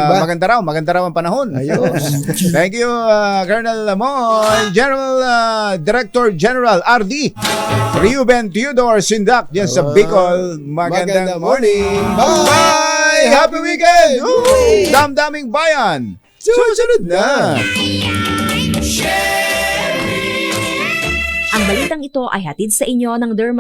maganda raw ang panahon. Ayos. Thank you, Colonel Moy Director General RD Reuben Theodore Sindak diyan sa Bicol. Magandang morning. Bye! Happy weekend! Woo! Damdaming bayan. Susunod na. Ang balitang ito ay hatid sa inyo ng Derma